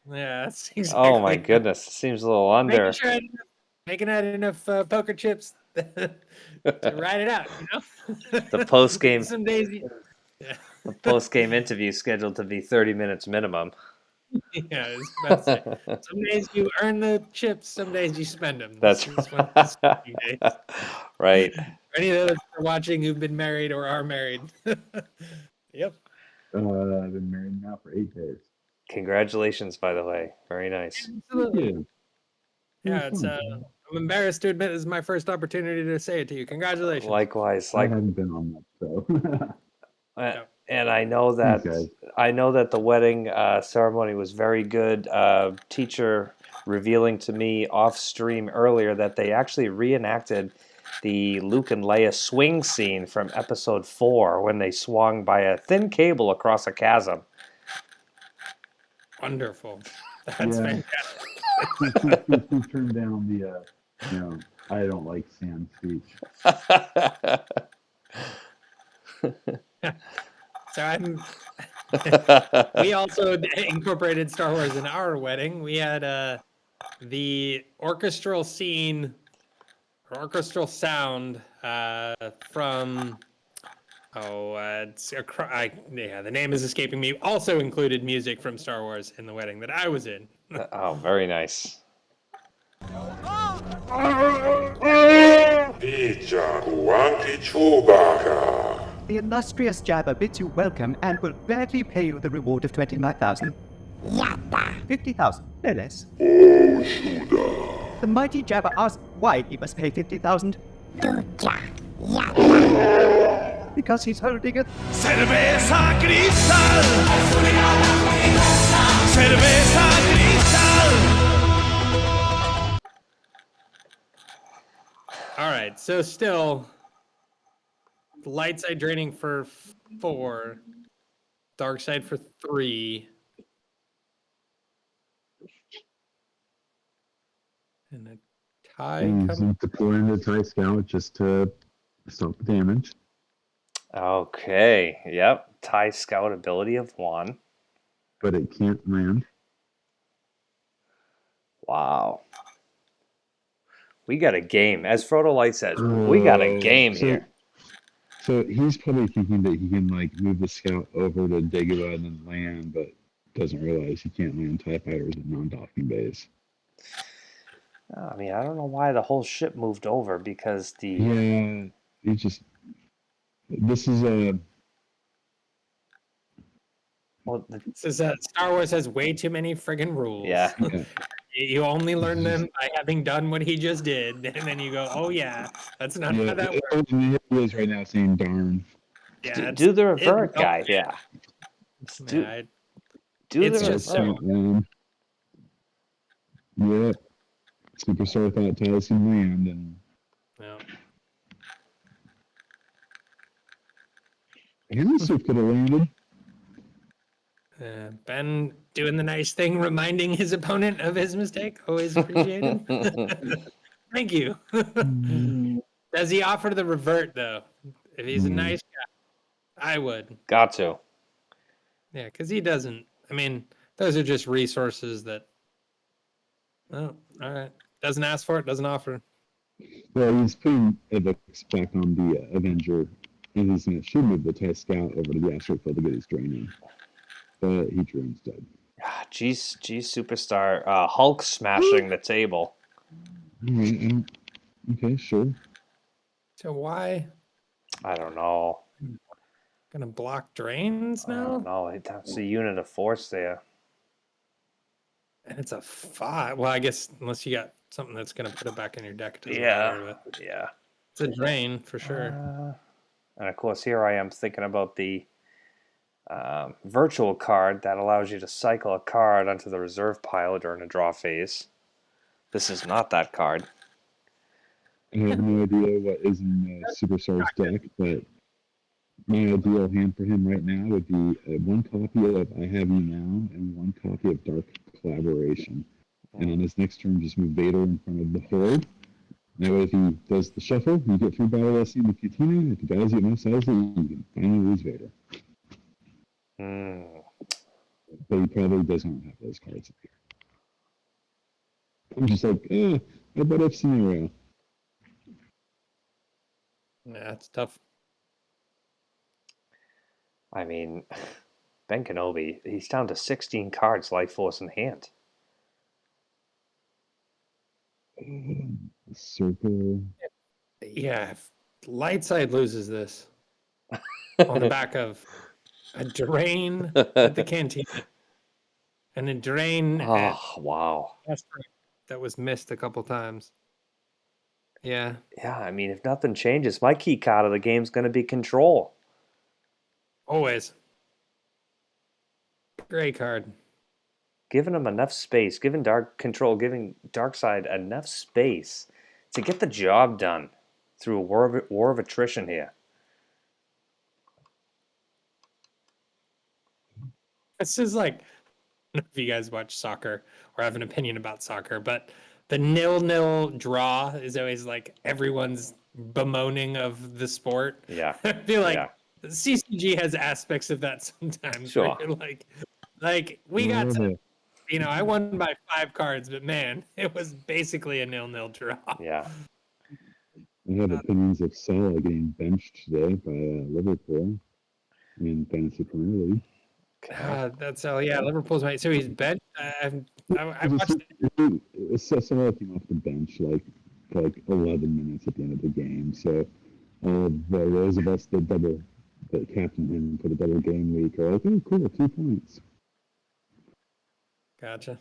Yeah, that's exactly. Oh my goodness, it seems a little under. Making out enough poker chips to ride it out, you know. The post game Some days, the post game interview scheduled to be 30 minutes minimum. yeah, I was about to say. Some days you earn the chips, some days you spend them. That's right. For any of those who are watching who've been married or are married. Yep. I've been married now for 8 days. Congratulations, by the way. Very nice. Absolutely. Yeah, it's I'm embarrassed to admit this is my first opportunity to say it to you. Congratulations. Likewise. I haven't been on that, so. And I know that Thanks, I know that the wedding ceremony was very good. Teacher revealing to me off stream earlier that they actually reenacted the Luke and Leia swing scene from episode 4 when they swung by a thin cable across a chasm. Wonderful. That's Yeah. fantastic. Who turned down the, I don't like sand speech. So we also incorporated Star Wars in our wedding. We had the orchestral scene, or orchestral sound from the name is escaping me. Also included music from Star Wars in the wedding that I was in. Oh, very nice. The illustrious Jabba bids you welcome and will gladly pay you the reward of 29,000. 50,000, no less. The mighty Jabba asks why he must pay 50,000. Because he's holding a Cerveza cristal. Cerveza cristal. All right, so still light side draining for 4, dark side for 3. And a tie And deploying the TIE Scout just to stop the damage. Okay, yep. TIE Scout ability of 1. But it can't land. Wow. We got a game. As Frodo Light says, we got a game here. So he's probably thinking that he can move the scout over to Dagobah and then land, but doesn't realize he can't land TIE fighters at non-docking bays. I mean, I don't know why the whole ship moved over because the... Yeah, it's just... This is a... Well, This is Star Wars has way too many friggin' rules. Yeah. You only learn them by having done what he just did, and then you go, "Oh yeah, that's not how that works." He is right now saying "darn." Yeah, do the revert, guy. Yeah. Do the revert. Yep. Superstar thought Tyler can land, and Henry could have landed. Ben doing the nice thing, reminding his opponent of his mistake. Always appreciated. Thank you. Does he offer the revert, though? If he's a nice guy, I would. Got to. Yeah, because he doesn't. I mean, those are just resources that... Oh, all right. Doesn't ask for it, doesn't offer. Well, he's putting Evix back on the Avenger, and he's going to shoot move the TIE Scout over to the asteroid field to get his draining. But he drew instead. G Superstar, Hulk smashing the table. All right, okay, sure. So why? I don't know. Gonna block drains now? No, that's a unit of force there. And it's a 5. Well, I guess unless you got something that's gonna put it back in your deck. It doesn't Yeah, matter, but yeah. it's a drain for sure. And of course, here I am thinking about the virtual card that allows you to cycle a card onto the reserve pile during a draw phase. This is not that card. I have no idea what is in Superstar's deck, but my ideal hand for him right now would be one copy of I Have You Now and one copy of Dark Collaboration. And on his next turn, just move Vader in front of the Horde. That way, if he does the shuffle, you get 3 battle less in the Cantina. If the guys get no size, you can finally lose Vader. But he probably doesn't have those cards up here. I'm just like, a what if scenario. Yeah, it's tough. I mean, BenKenobi, he's down to 16 cards, Life Force in hand. Circle. Yeah, if Lightside loses this on the back of a drain at the canteen and a drain wow. that was missed a couple times. Yeah. Yeah, I mean, if nothing changes, my key card of the game is going to be Control. Always. Gray card. Giving him enough space, giving Darkseid enough space to get the job done through a war of attrition here. This is like, I don't know if you guys watch soccer or have an opinion about soccer, but the 0-0 draw is always like everyone's bemoaning of the sport. Yeah. I feel like Yeah. CCG has aspects of that sometimes. Sure. Where you're like we got to, I won by 5 cards, but man, it was basically a 0-0 draw. Yeah. I have opinions of Salah getting benched today by Liverpool in Fantasy Premier League. That's Liverpool's mate. So he's benched. I watched Salah came off the bench for 11 minutes at the end of the game. So those of us that captained him for the double game week are like, oh, cool, 2 points. Gotcha.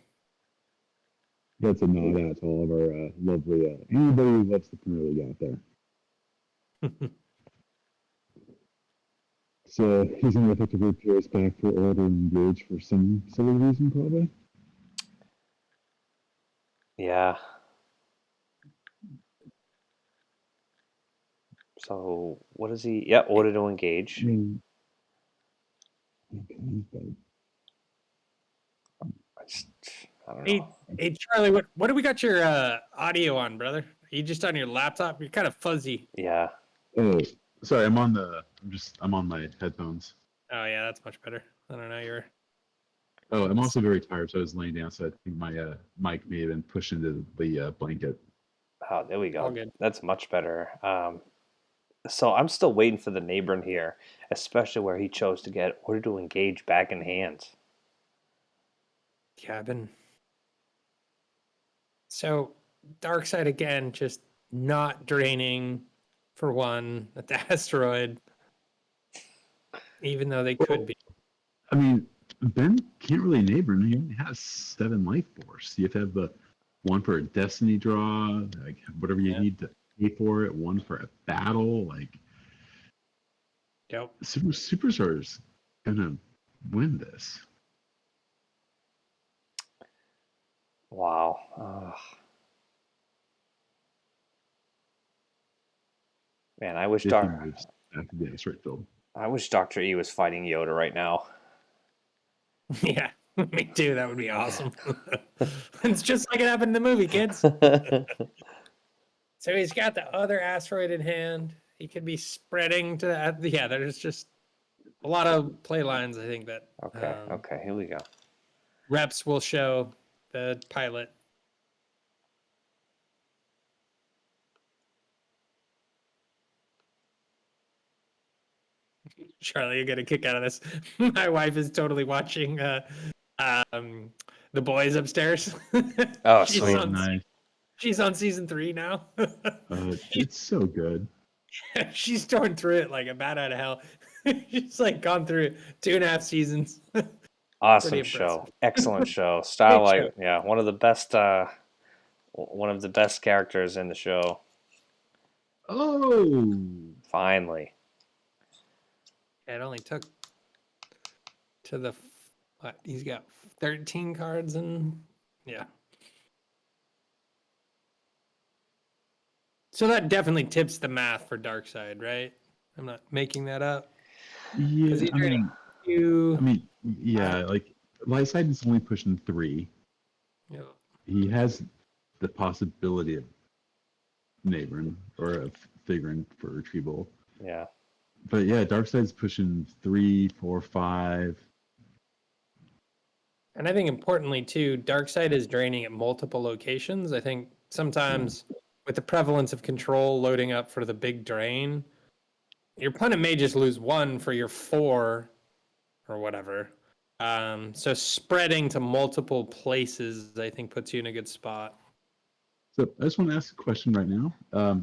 That's a nod out to all of our lovely anybody who loves the Premier League out there. So he's going to effectively pay us back for order and engage for some silly reason, probably. Yeah. So what is he? Yeah, order to engage. I don't know. Hey Charlie, what do we got your audio on, brother? Are you just on your laptop? You're kind of fuzzy. Yeah. Oh, sorry, I'm on my headphones. Oh yeah, that's much better. I don't know, Oh, I'm also very tired, so I was laying down, so I think my mic may have been pushed into the blanket. Oh, there we go. All good. That's much better. So I'm still waiting for the neighbor in here, especially where he chose to get order to engage back in hand. Yeah, So Darkseid again, just not draining for one at the asteroid, even though they could be. I mean, Ben can't really neighbor, and he only has 7 life force. You have to have the one for a destiny draw, like whatever you need to pay for it, one for a battle, like. Yep. Superstar's gonna win this. Wow. Man, I wish Dr. E was fighting Yoda right now. Yeah, me too. That would be awesome. It's just like it happened in the movie, kids. So he's got the other asteroid in hand. He could be spreading to that. Yeah, there's just a lot of play lines, I think, that Okay, here we go. reps will show the pilot. Charlie, you get a kick out of this. My wife is totally watching The Boys upstairs. Oh, she's sweet. Nice. She's on season 3 now. It's so good. She's torn through it like a bat out of hell. She's like gone through 2.5 seasons. Awesome show. Excellent show. One of the best characters in the show. Oh, finally. It only took to the what? He's got 13 cards and yeah. So that definitely tips the math for Darkseid, right? I'm not making that up. Yeah, like Lightside is only pushing 3. Yeah. He has the possibility of neighboring or of figuring for retrieval. Yeah. But yeah, Darkseid's pushing 3, 4, 5. And I think importantly too, Darkseid is draining at multiple locations. I think sometimes with the prevalence of control loading up for the big drain, your opponent may just lose 1 for your 4 or whatever. So spreading to multiple places, I think, puts you in a good spot. So I just want to ask a question right now.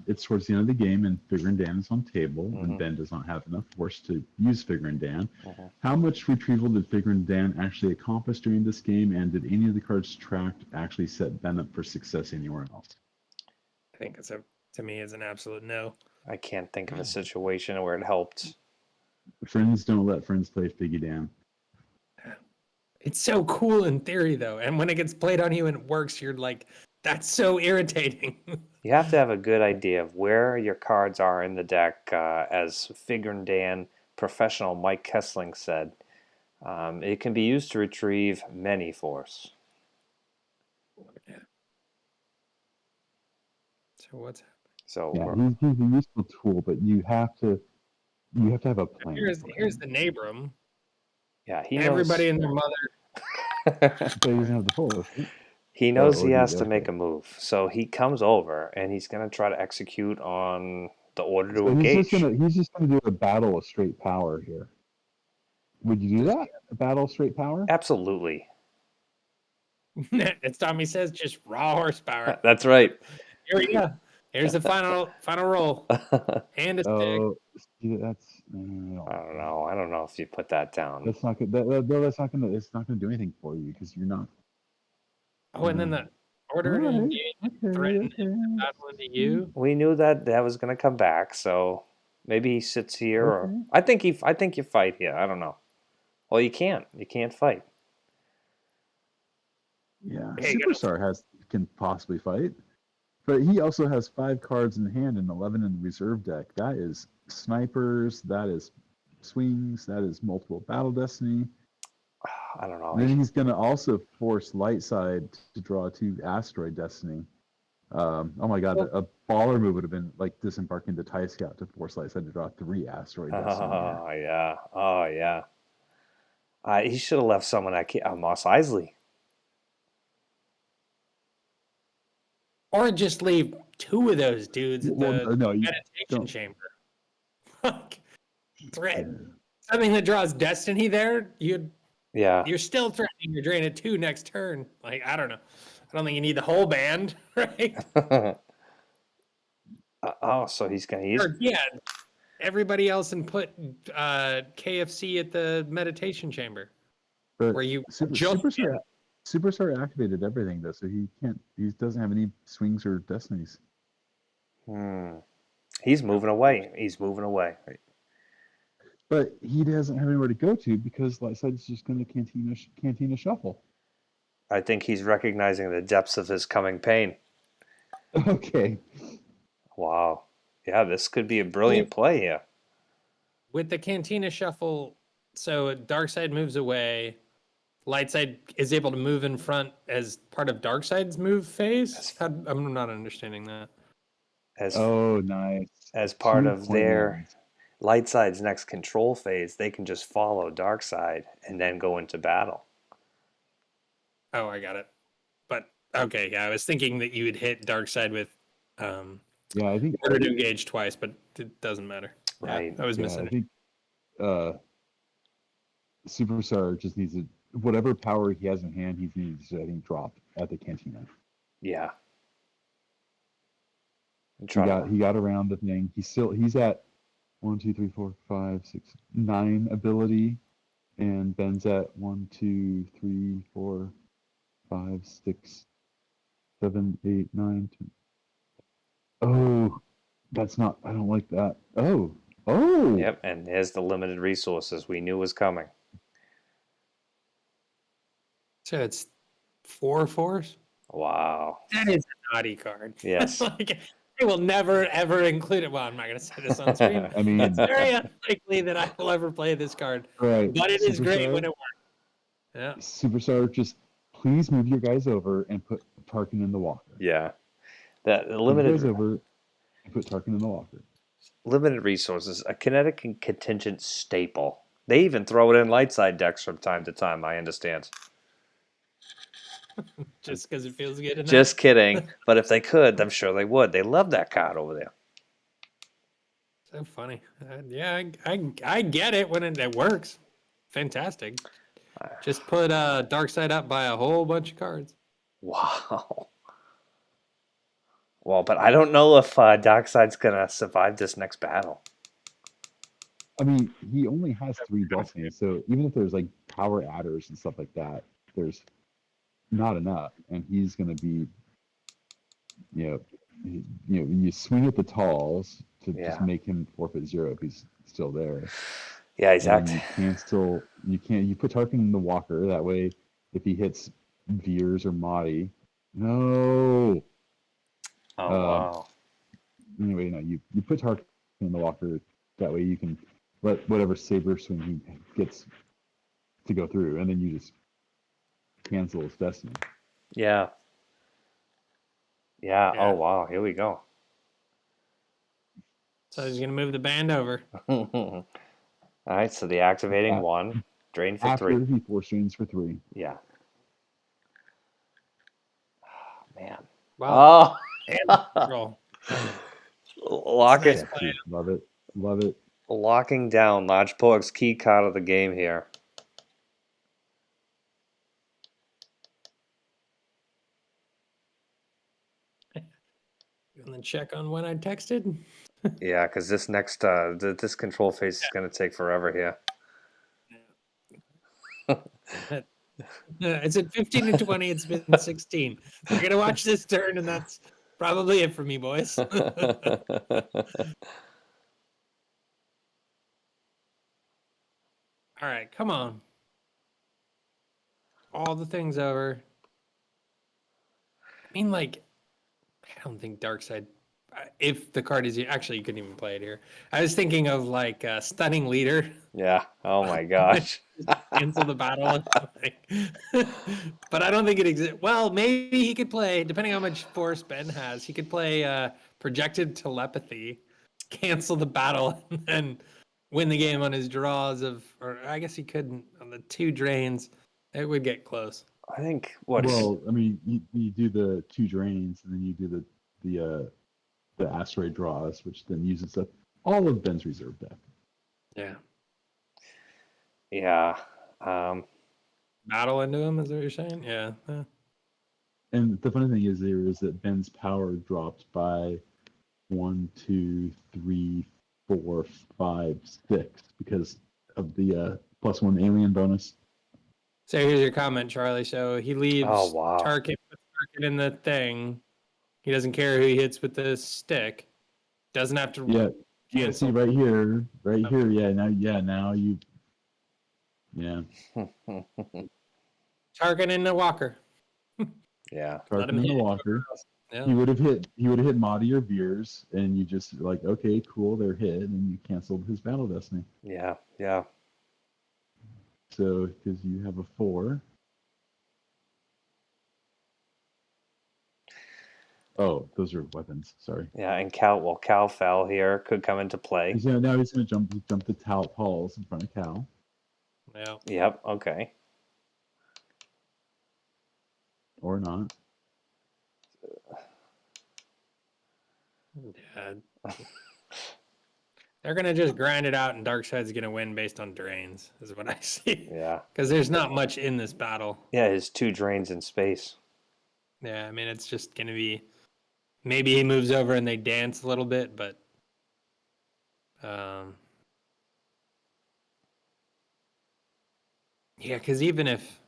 It's towards the end of the game, and Figure and Dan is on table, and Ben does not have enough force to use Figure and Dan. How much retrieval did Figure and Dan actually accomplish during this game, and did any of the cards tracked actually set Ben up for success anywhere else? I think to me, is an absolute no. I can't think of a situation where it helped. Friends don't let friends play Figgy Dan. It's so cool in theory, though. And when it gets played on you and it works, you're like, that's so irritating. You have to have a good idea of where your cards are in the deck. As Figure and Dan professional Mike Kessling said, it can be used to retrieve many force. Yeah. So what's happening? So Yeah, he's a useful tool, but you have to have a plan. Here's the Nabram. yeah, he Everybody knows. and their mother. But he doesn't have the force. He knows or he do has you? to make Okay. a move, so he comes over and he's gonna try to execute on the order to So engage. he's just gonna do a battle of straight power here. Would you do that? A battle of straight power? Absolutely, As Tommy says, just raw horsepower. that's right. Here we go. Here's the final roll. And a stick. Oh, see, that's I don't know. I don't know if you put that down. that's not good. That's not gonna. It's not gonna do anything for you because you're not. Oh, and then the order to Alright, engage threaten him to battle into you. We knew that was gonna come back, so maybe he sits here, or Okay. I think you fight here. I don't know. Well, you can't. You can't fight. Yeah, Hey, you Superstar can possibly fight, but he also has 5 cards in hand and 11 in the reserve deck. That is snipers. That is swings. That is multiple battle destiny. I don't know. And then he's gonna also force Lightside to draw 2 asteroid destiny. Oh my god, a baller move would have been like disembark into TIE Scout to force Lightside to draw 3 asteroid destiny. Oh yeah. Oh yeah. He should have left someone at Moss Eisley. Or just leave 2 of those dudes at Well, the no, you meditation don't. chamber. Threat. Something that draws destiny there, Yeah. you're still threatening your drain at 2 next turn. Like, I don't know. I don't think you need the whole band, right? So he's gonna use. Or, yeah, everybody else and put KFC at the meditation chamber. But Where you Superstar activated everything though, so he can't. He doesn't have any swings or destinies. He's moving away. He's moving away. But he doesn't have anywhere to go to because, like I said, it's just going to cantina shuffle. I think he's recognizing the depths of his coming pain. Okay. Wow. Yeah, this could be a brilliant play here. With the cantina shuffle, so Darkside moves away. Lightside is able to move in front as part of Darkside's move phase. I'm not understanding that. Nice. As part 2 of point their lines. Lightside's next control phase, they can just follow Darkside and then go into battle. Oh, I got it. But okay, yeah, I was thinking that you would hit Darkside with Yeah, I think order to engage twice, but it doesn't matter. Right. Yeah, I was missing I think Superstar just needs whatever power he has in hand. He needs to, I think, drop at the cantina. Yeah. He got around the thing. He's at 1, 2, 3, 4, 5, 6, 9 ability, and Ben's at 1, 2, 3, 4, 5, 6, 7, 8, 9, 10. Oh, that's not. I don't like that. Oh. Yep, and there's the limited resources we knew was coming. So it's 4 4s? Wow. That is a naughty card. Yes. Like, I will never ever include it. Well, I'm not going to say this on screen. I mean, it's very unlikely that I will ever play this card. Right. But it is great Superstar? when it works. Yeah. Superstar, just please move your guys over and put Tarkin in the walker. Yeah. The Move limited your guys over and put Tarkin in the walker. limited resources, a kinetic and contingent staple. They even throw it in Lightside decks from time to time, I understand. Just because it feels good enough. Just kidding. But if they could, I'm sure they would. They love that card over there. So funny. Yeah, I get it when it works. Fantastic. Just put Darkside up by a whole bunch of cards. Wow. Well, but I don't know if Darkside's going to survive this next battle. I mean, he only has 3 destinies, so even if there's like power adders and stuff like that, there's not enough, and he's going to be, you swing at the talls to just make him forfeit 0 if he's still there. Yeah, And exactly. you cancel. You put Tarkin in the walker. That way, if he hits Veers or Mahdi, no. Oh wow. Anyway, no, you put Tarkin in the walker. That way, you can let whatever saber swing he gets to go through, and then you just cancel his destiny. Yeah. Yeah. Yeah. Oh wow. Here we go. So he's gonna move the band over. All right. So the activating Yeah. one, drain for After 3. he force drains for 3. Yeah. Oh, man. Wow. Oh. And control. Locking, Nice play. Love it. Love it. locking down LargePorg's key card of the game here. And then check on when I texted. Yeah, because this next this control phase is going to take forever here. It's at 15 and 20. It's been 16. We're gonna watch this turn, and that's probably it for me, boys. All right, come on. All the things over. I mean, like, I don't think Darkseid. If the card is actually, you couldn't even play it here. I was thinking of like Stunning Leader. Yeah. Oh my gosh. Cancel the battle or something. But I don't think it exists. Well, maybe he could play, depending on how much force Ben has, he could play Projected Telepathy, cancel the battle, and then win the game on his draws of, or I guess he couldn't on the 2 drains. It would get close. I think what? Well, I mean, you do the 2 drains, and then you do the asteroid draws, which then uses up all of Ben's reserve deck. Yeah. Yeah. Battle into him, is that what you're saying? Yeah. And the funny thing is that Ben's power dropped by 1, 2, 3, 4, 5, 6 because of the +1 alien bonus. So here's your comment, Charlie. So he leaves Oh, wow. Tarkin in the thing. He doesn't care who he hits with the stick. Doesn't have to. Yeah. See right here. Yeah. Now you. Yeah. Tarkin in the walker. Yeah. Tarkin in the walker. Yeah. He would have hit Mahdi or Veers, and you just like, okay, cool, they're hit, and you canceled his battle destiny. Yeah. Yeah. So because you have a 4. Oh, those are weapons. Sorry. Yeah, and Cal fell here, could come into play. So now he's going to jump the Talls in front of Cal. Yeah. Yep. Okay. Or not. Yeah. They're gonna just grind it out, and Darkseid's gonna win based on drains, is what I see. Yeah. Because there's not much in this battle. Yeah, his 2 drains in space. Yeah, I mean it's just gonna be. Maybe he moves over and they dance a little bit, but. Yeah, because even if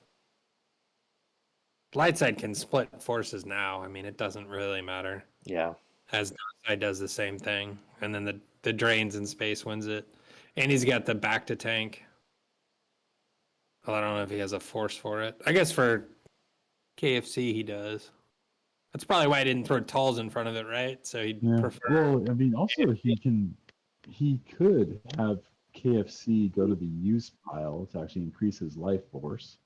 Lightside can split forces now, I mean it doesn't really matter. Yeah. As Darkseid does the same thing, and then the drains in space wins it, and he's got the back to tank. Well, I don't know if he has a force for it. I guess for KFC he does. That's probably why I didn't throw Talls in front of it, right? So he'd prefer. Well, I mean, also he could have KFC go to the use pile to actually increase his life force.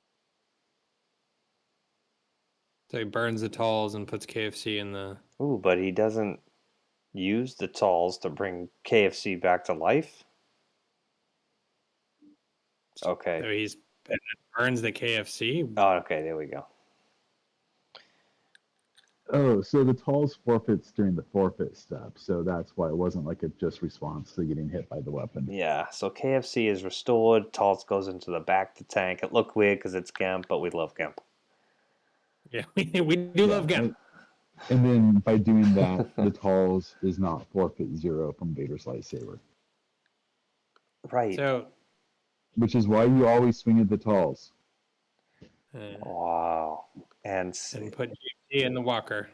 So he burns the Talls and puts KFC in the. Ooh, but he doesn't use the Talls to bring KFC back to life? Okay. So he's burns the KFC. Oh, okay, there we go. Oh, so the Talls forfeits during the forfeit step, so that's why it wasn't like a just response to getting hit by the weapon. Yeah, so KFC is restored. Talls goes into the back to tank. It looked weird because it's Gimp, but we love Gimp. Yeah, we do love Gimp. And then by doing that, the Talls does not forfeit 0 from Vader's lightsaber. Right. So. Which is why you always swing at the Talls. Wow. And put GT in the walker.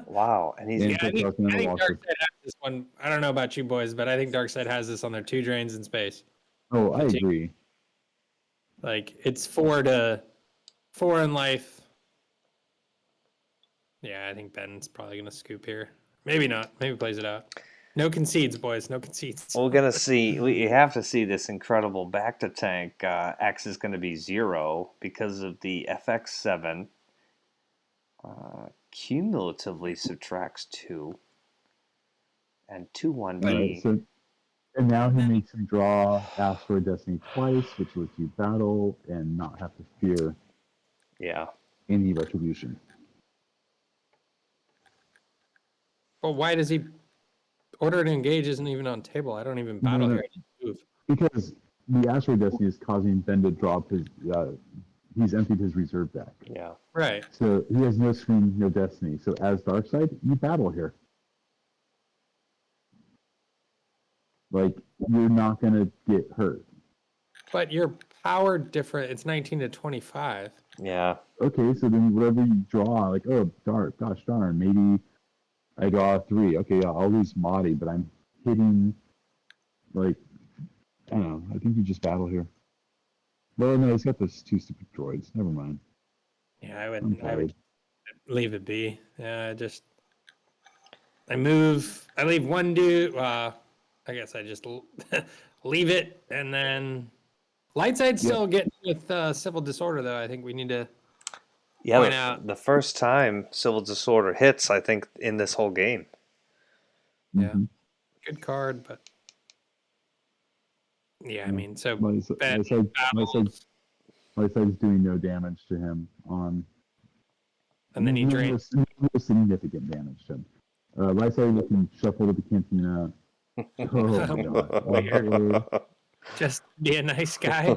Wow. And he's I think Darkseid has this one. I don't know about you boys, but I think Darkseid has this on their 2 drains in space. Oh, I agree. Like it's 4 in life. Yeah, I think Ben's probably gonna scoop here. Maybe not. Maybe plays it out. No concedes, boys. No concedes. We're gonna see. We have to see this incredible back to tank. X is going to be 0 because of the FX7. Cumulatively subtracts 2, and 2-1D. Right, so, and now he makes him draw Asteroid Destiny twice, which lets you battle and not have to fear any retribution. Well, why does he order to engage? Isn't even on table. I don't even battle here. I just move. Because the Asteroid Destiny is causing Ben to drop his. He's emptied his reserve deck. Yeah. Right. So he has no screen, no destiny. So as Darkseid, you battle here. Like, you're not going to get hurt. But your power different. It's 19 to 25. Yeah. Okay, so then whatever you draw, like, oh, gosh darn, maybe I draw a 3. Okay, yeah, I'll lose Mahdi, but I'm hitting, like, I don't know. I think you just battle here. Well, no, he's got those 2 stupid droids. Never mind. Yeah, I would leave it be. Yeah, I move. I leave one dude. I guess I just leave it, and then Lightside still getting with Civil Disorder, though. I think we need to point out the first time Civil Disorder hits, I think, in this whole game. Yeah, good card, but yeah, I mean, so my side's doing no damage to him on, and then he drains. No significant damage to him. Right side looking shuffle to the cantina. Weird. Just be a nice guy.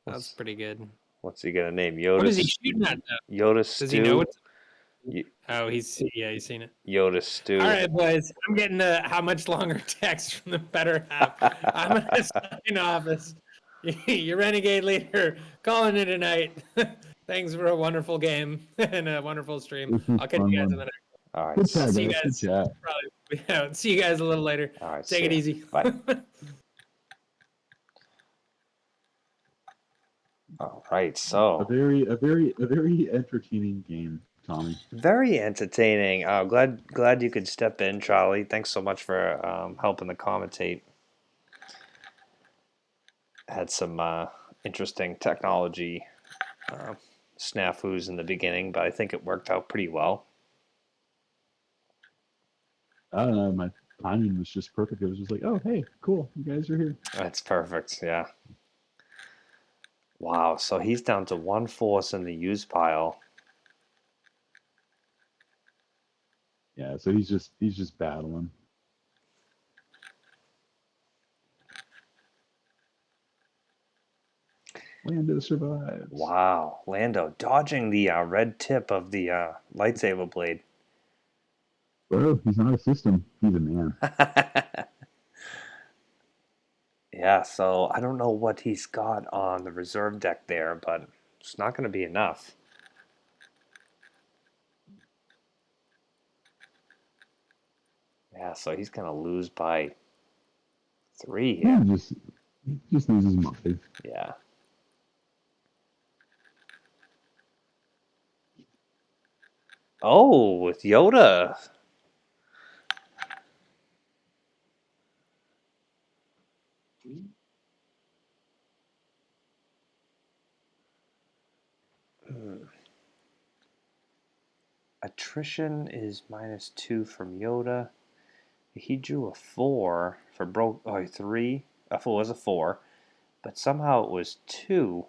That's pretty good. What's he gonna name? Yoda. What is he shooting at though? Yoda Stew. Does he know it's? Oh, he's seen it. Yoda Stew. All right, boys. I'm getting how much longer text from the better half. I'm gonna sign off as your Renegade leader calling it a night. Thanks for a wonderful game and a wonderful stream. I'll catch you guys in the next one. All right. Good chat, See you guys. guys. See you guys a little later. All right. Take it easy. Bye. All right, so a very entertaining game, Tommy. Very entertaining. Glad you could step in, Charlie. Thanks so much for helping to commentate. Had some interesting technology snafus in the beginning, but I think it worked out pretty well. I don't know. My timing was just perfect. It was just like, oh, hey, cool, you guys are here. That's perfect. Yeah. Wow. So he's down to 1 force in the use pile. Yeah. So he's just battling. Lando survives. Wow. Lando dodging the red tip of the lightsaber blade. Bro, he's not a system. He's a man. Yeah, so I don't know what he's got on the reserve deck there, but it's not going to be enough. Yeah, so he's going to lose by 3 here. Yeah, just loses money. Yeah. Oh, with Yoda. Attrition is -2 from Yoda. He drew a 4 for 3. A 4 was a 4, but somehow it was 2.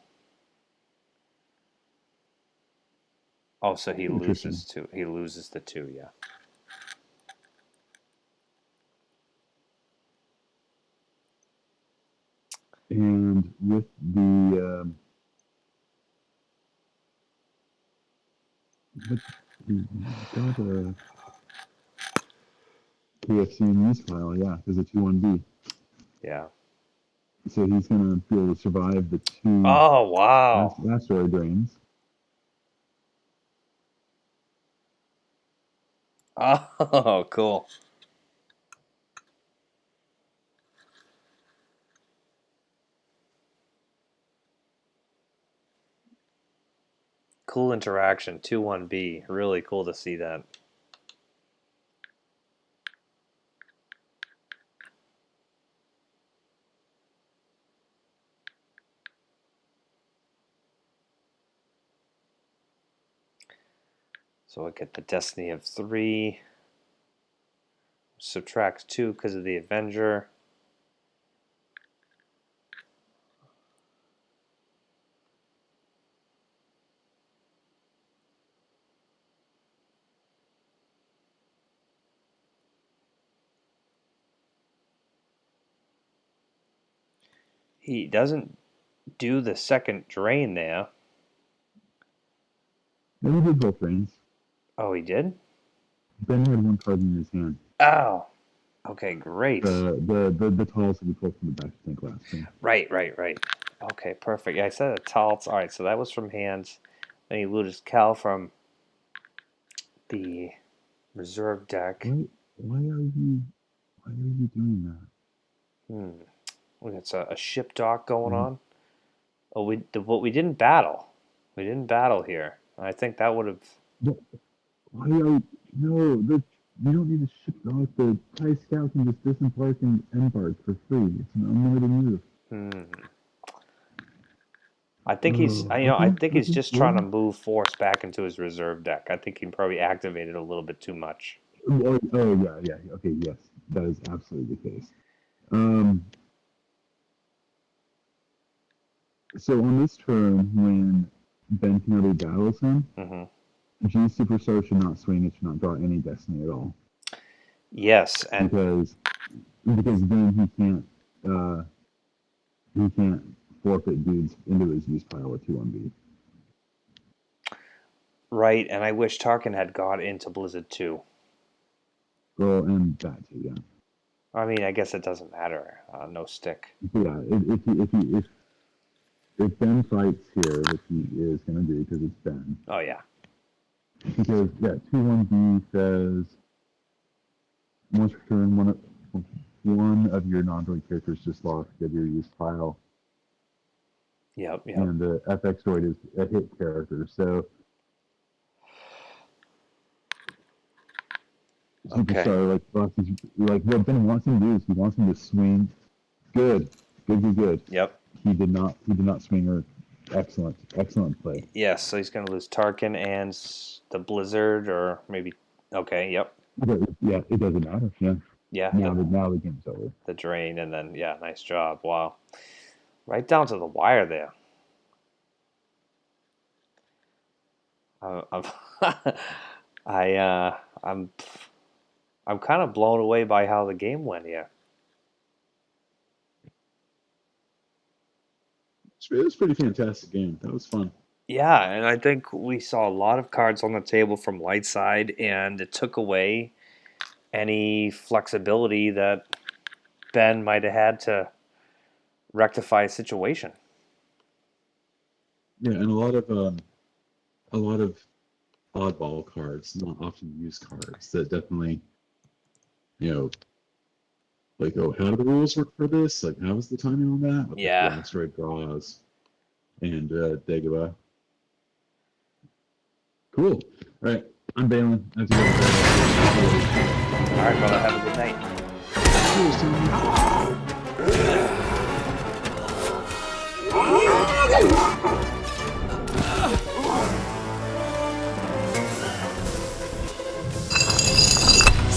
Oh, so he loses 2. He loses the 2, yeah. And with the got a KFC news file, yeah, there's a 2-1B. Yeah. So he's gonna be able to survive the 2 Oh, wow. asteroid drains. Oh, cool. cool interaction. 2-1B. Really cool to see that. So I get the Destiny of 3. Subtract 2 because of the Avenger. He doesn't do the second drain there. Then he did both drains. Oh, he did? Ben had one card in his hand. Oh. Okay, great. The tallest that we pulled from the back tank last thing. Right. Okay, perfect. Yeah, I said a Taltz. All right, so that was from hands. Then he looted Cal from the reserve deck. Why are you doing that? Well, that's a ship dock going on. Oh, we didn't battle. We didn't battle here. I think that would have. Why are you? No, you don't need to ship off. The TIE Scout can just disembark and embark for free. It's an unlimited move. I think he's just trying to move force back into his reserve deck. I think he probably activated a little bit too much. Oh yeah. Okay, yes, that is absolutely the case. So on this turn, when BenKenobi battles him, gsuperstar should not swing. It should not draw any destiny at all. Yes, and because then he can't forfeit dudes into his use pile with 2-1B. Right, and I wish Tarkin had got into Blizzard 2. Well, and that too, yeah. I mean, I guess it doesn't matter. No stick. Yeah, if Ben fights here, which he is going to do because it's Ben. Oh yeah. Because 2-1B says once per turn, one of your non-droid characters just lost your use pile. Yep. And the FX droid is a hit character, so. Okay. So like what Ben wants him to do is he wants him to swing. Good. Yep. He did not swing her. Excellent play. Yes, so he's going to lose Tarkin and the Blizzard, or maybe. Okay. Yep. Yeah, it doesn't matter. Yeah. Yeah. Now the game's over. The drain, and then nice job. Wow. Right down to the wire there. I'm kind of blown away by how the game went here. It was a pretty fantastic game. That was fun. Yeah, and I think we saw a lot of cards on the table from light side, and it took away any flexibility that Ben might have had to rectify a situation. Yeah, and a lot of oddball cards, not often used cards that definitely, like, how do the rules work for this? Like, how was the timing on that? With Yeah. the Asteroid draws and Dagobah. Cool. All right, I'm bailing. I have to go to bed. All right, brother. Have a good night. Cheers, Tony.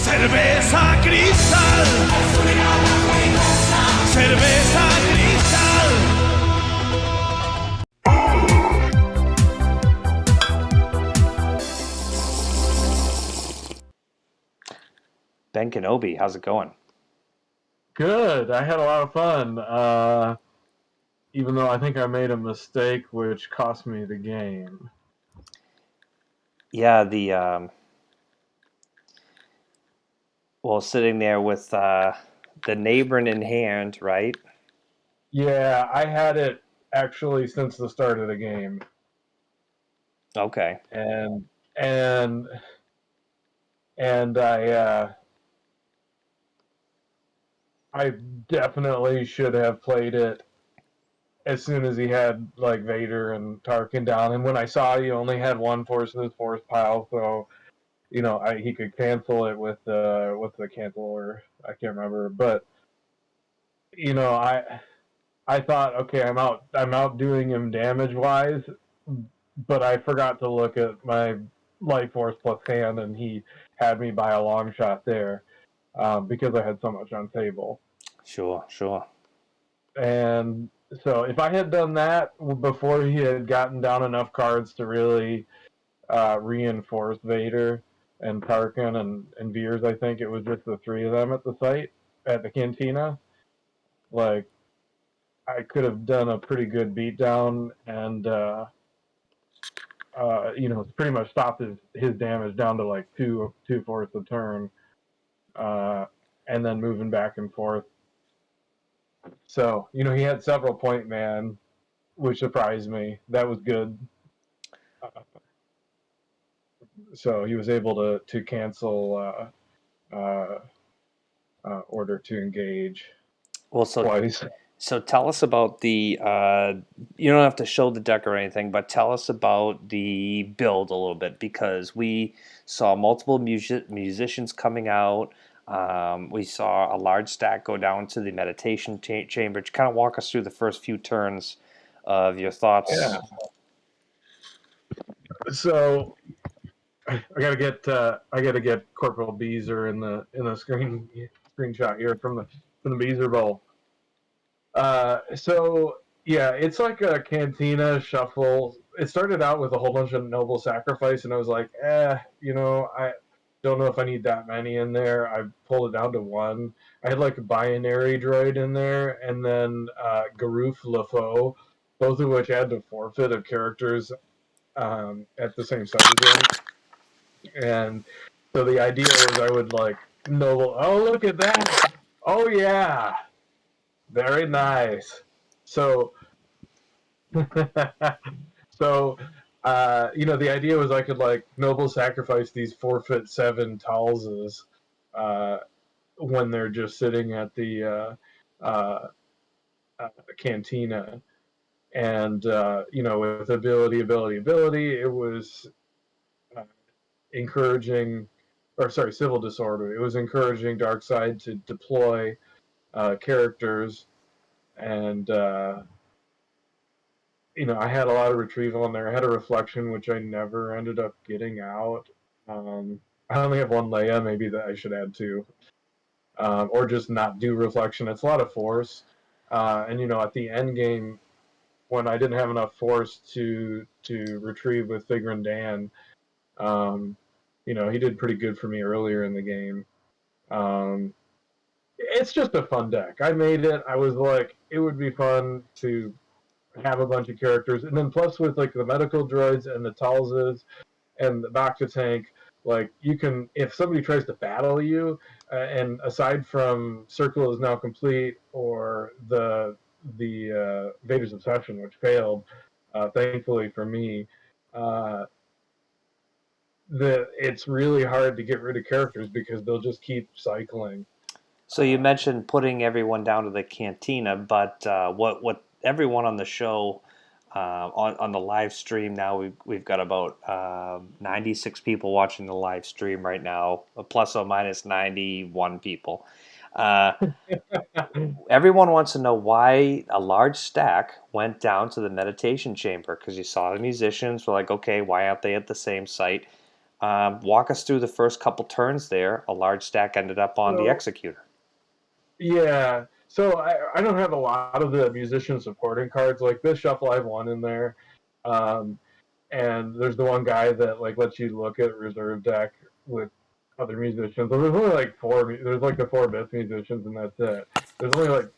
Cerveza cristal. Cerveza cristal. BenKenobi, how's it going? Good. I had a lot of fun. Even though I think I made a mistake which cost me the game. Yeah, sitting there with the neighbor in hand, right? Yeah, I had it actually since the start of the game. Okay. And I definitely should have played it as soon as he had like Vader and Tarkin down, and when I saw he only had one force in his force pile, so he could cancel it with the canceler. I can't remember, but I thought, okay, I'm outdoing him damage wise, but I forgot to look at my life force plus hand, and he had me by a long shot there because I had so much on table. Sure. And so if I had done that before he had gotten down enough cards to really reinforce Vader and Tarkin and Veers, I think it was just the three of them at the site, at the cantina, like, I could have done a pretty good beatdown and, pretty much stopped his damage down to like two fourths a turn, and then moving back and forth. So, he had several point man, which surprised me. That was good. So he was able to cancel order to engage twice. So tell us about the, you don't have to show the deck or anything, but tell us about the build a little bit, because we saw multiple musicians coming out. We saw a large stack go down to the meditation chamber. Kind of walk us through the first few turns of your thoughts. Yeah. So I gotta get Corporal Beezer in the screenshot here from the Beezer Bowl. So yeah, it's like a cantina shuffle. It started out with a whole bunch of noble sacrifice, and I was like, I don't know if I need that many in there. I pulled it down to one. I had like a binary droid in there, and then Garuf LaFoe, both of which had to forfeit of characters at the same size range. And so the idea was I would like noble. Oh, look at that! Oh yeah, very nice. So, the idea was I could like noble sacrifice these 4'7" Talses when they're just sitting at the cantina, and with ability, it was Civil Disorder. It was encouraging Darkseid to deploy characters, and I had a lot of retrieval in there. I had a reflection, which I never ended up getting out. I only have one Leia, maybe that I should add two, or just not do reflection. It's a lot of force, and at the end game, when I didn't have enough force to retrieve with Figrin Dan, he did pretty good for me earlier in the game. It's just a fun deck. I made it. I was like, it would be fun to have a bunch of characters, and then plus with like the medical droids and the Talses and the Bacta tank, like you can, if somebody tries to battle you, and aside from Circle is Now Complete or the Vader's Obsession, which failed, thankfully for me, it's really hard to get rid of characters because they'll just keep cycling. So you mentioned putting everyone down to the cantina, but what everyone on the show, on the live stream now, we've got about 96 people watching the live stream right now, plus or minus 91 people. Everyone wants to know why a large stack went down to the meditation chamber, because you saw the musicians were like, okay, why aren't they at the same site? Walk us through the first couple turns there. A large stack ended up on the executor. Yeah, so I don't have a lot of the musician supporting cards. Like this shuffle, I have one in there, and there's the one guy that like lets you look at reserve deck with other musicians. So there's only like four. There's like the 4 best musicians, and that's it. There's only like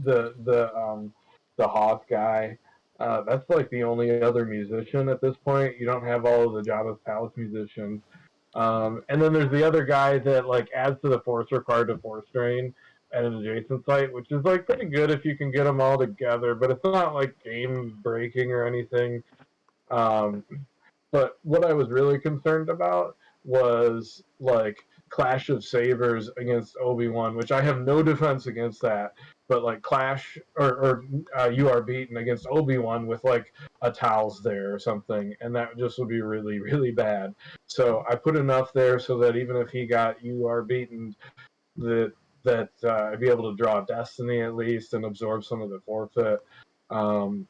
the Hoth guy. That's like the only other musician at this point. You don't have all of the Jabba's Palace musicians. And then there's the other guy that like adds to the force required to force drain at an adjacent site, which is like pretty good if you can get them all together, but it's not like game breaking or anything. But what I was really concerned about was like Clash of Sabers against Obi-Wan, which I have no defense against that. but like clash or you are beaten against Obi-Wan with like a Tal's there or something, and that just would be really, really bad. So I put enough there so that even if he got you are beaten, that I'd be able to draw Destiny at least and absorb some of the forfeit. Um,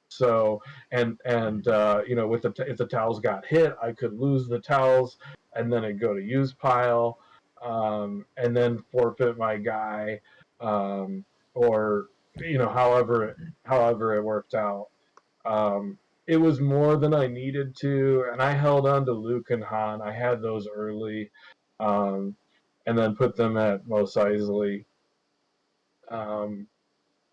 so with if the towels got hit, I could lose the towels and then it'd go to use pile, and then forfeit my guy, or however it worked out. It was more than I needed to, and I held on to Luke and Han. I had those early, um, and then put them at Mos Eisley. Um,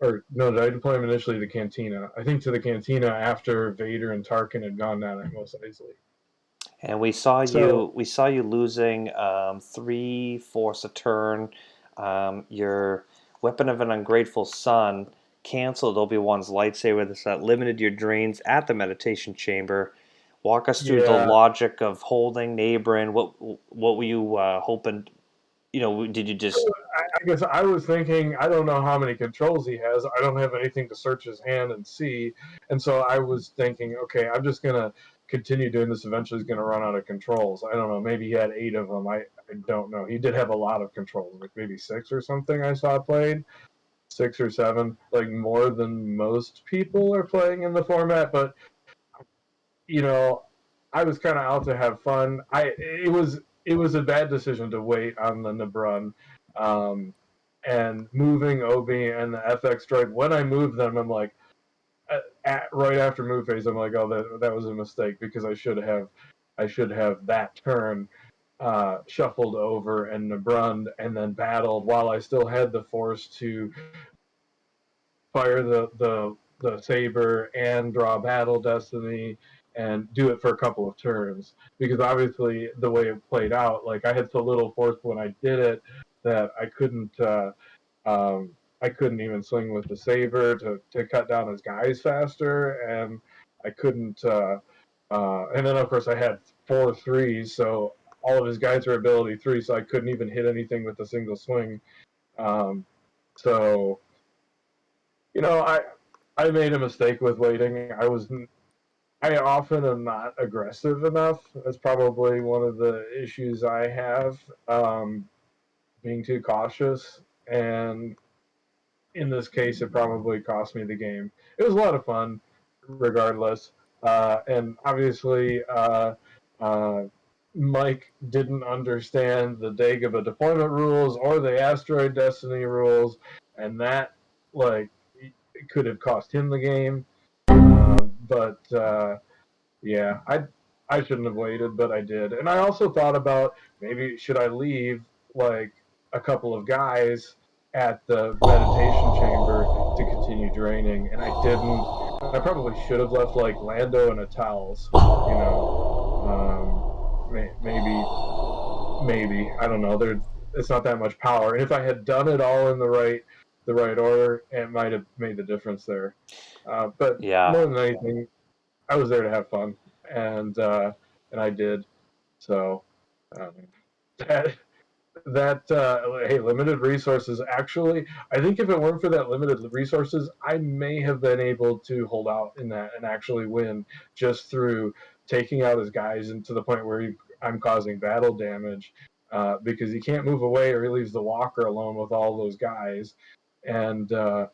or no, did I deploy him initially to the Cantina? I think to the Cantina after Vader and Tarkin had gone down at Mos Eisley. And we saw So- you losing 3 force a turn. Your Weapon of an Ungrateful Son canceled Obi-Wan's lightsaber. That limited your drains at the meditation chamber. Walk us through the logic of holding Nabrin. What were you hoping? Did you just? I guess I was thinking, I don't know how many controls he has. I don't have anything to search his hand and see. And so I was thinking, okay, I'm just going to continue doing this. Eventually he's going to run out of controls. I don't know. Maybe he had 8 of them. I don't know. He did have a lot of controls, like maybe 6 or something I saw played. 6 or 7, like more than most people are playing in the format. But, I was kind of out to have fun. It was a bad decision to wait on the Nebrun. And moving Obi and the FX droid, when I moved them, I'm like, right after move phase, I'm like, oh, that was a mistake because I should have that turn shuffled over and Nebrun and then battled while I still had the force to fire the saber and draw battle destiny and do it for a couple of turns, because obviously the way it played out, like I had so little force when I did it that I couldn't even swing with the saber to cut down his guys faster, and I couldn't and then of course I had 4 threes, so all of his guys are ability 3, so I couldn't even hit anything with a single swing. So I made a mistake with waiting. I often am not aggressive enough. That's probably one of the issues I have, being too cautious. And in this case, it probably cost me the game. It was a lot of fun, regardless. And obviously, Mike didn't understand the Dagobah deployment rules or the Asteroid Destiny rules, and that, like, it could have cost him the game. But yeah, I shouldn't have waited, but I did. And I also thought about, maybe should I leave like a couple of guys at the meditation chamber to continue draining, and I didn't. I probably should have left like Lando and a towels, maybe I don't know. It's not that much power, and if I had done it all in the right order, it might have made the difference there. But more than anything, I was there to have fun, and I did. So hey, limited resources. Actually, I think if it weren't for that limited resources, I may have been able to hold out in that and actually win just through taking out his guys, and to the point where I'm causing battle damage, because he can't move away or he leaves the walker alone with all those guys. And that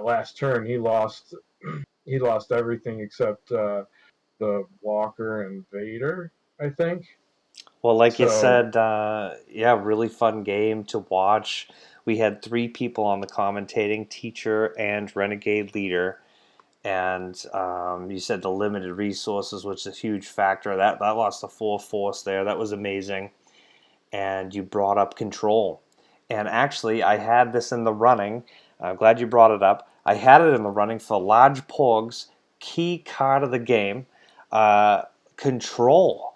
last turn, he lost everything except the walker and Vader, I think. Well, like you said, really fun game to watch. We had 3 people on the commentating, teacher and renegade leader. And you said the limited resources, which is a huge factor. That lost the 4 force there. That was amazing. And you brought up control. And actually, I had this in the running. I'm glad you brought it up. I had it in the running for LargePorg's key card of the game, control.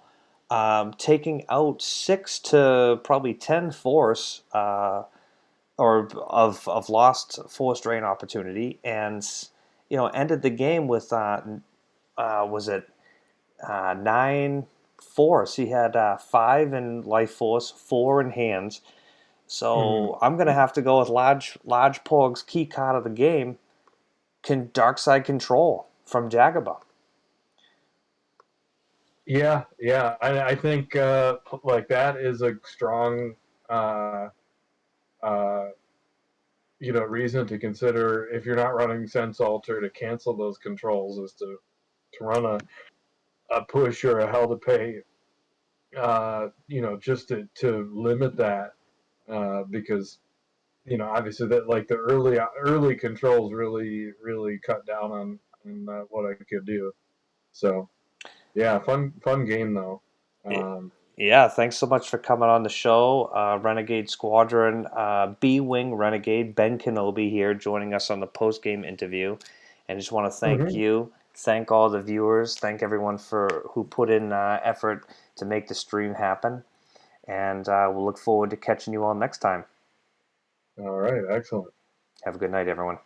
Taking out 6 to probably 10 force, or of lost force drain opportunity, and ended the game with was it 9 force? He had 5 in life force, 4 in hands. So I'm gonna have to go with LargePorg's key card of the game, Darkside Control from Dagobah. Yeah, I think like that is a strong reason to consider if you're not running Sense Alter to cancel those controls, is to run a push or a Hell to Pay, just to limit that, because obviously that like the early controls really cut down on what I could do. So yeah, fun game though. Yeah, thanks so much for coming on the show, Renegade Squadron, B-Wing Renegade, BenKenobi here, joining us on the post-game interview. And just want to thank you, thank all the viewers, thank everyone who put in effort to make the stream happen. And we'll look forward to catching you all next time. All right, excellent. Have a good night, everyone.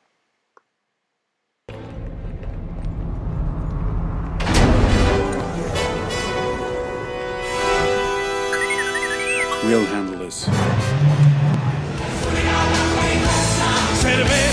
We'll handle this. Cerveza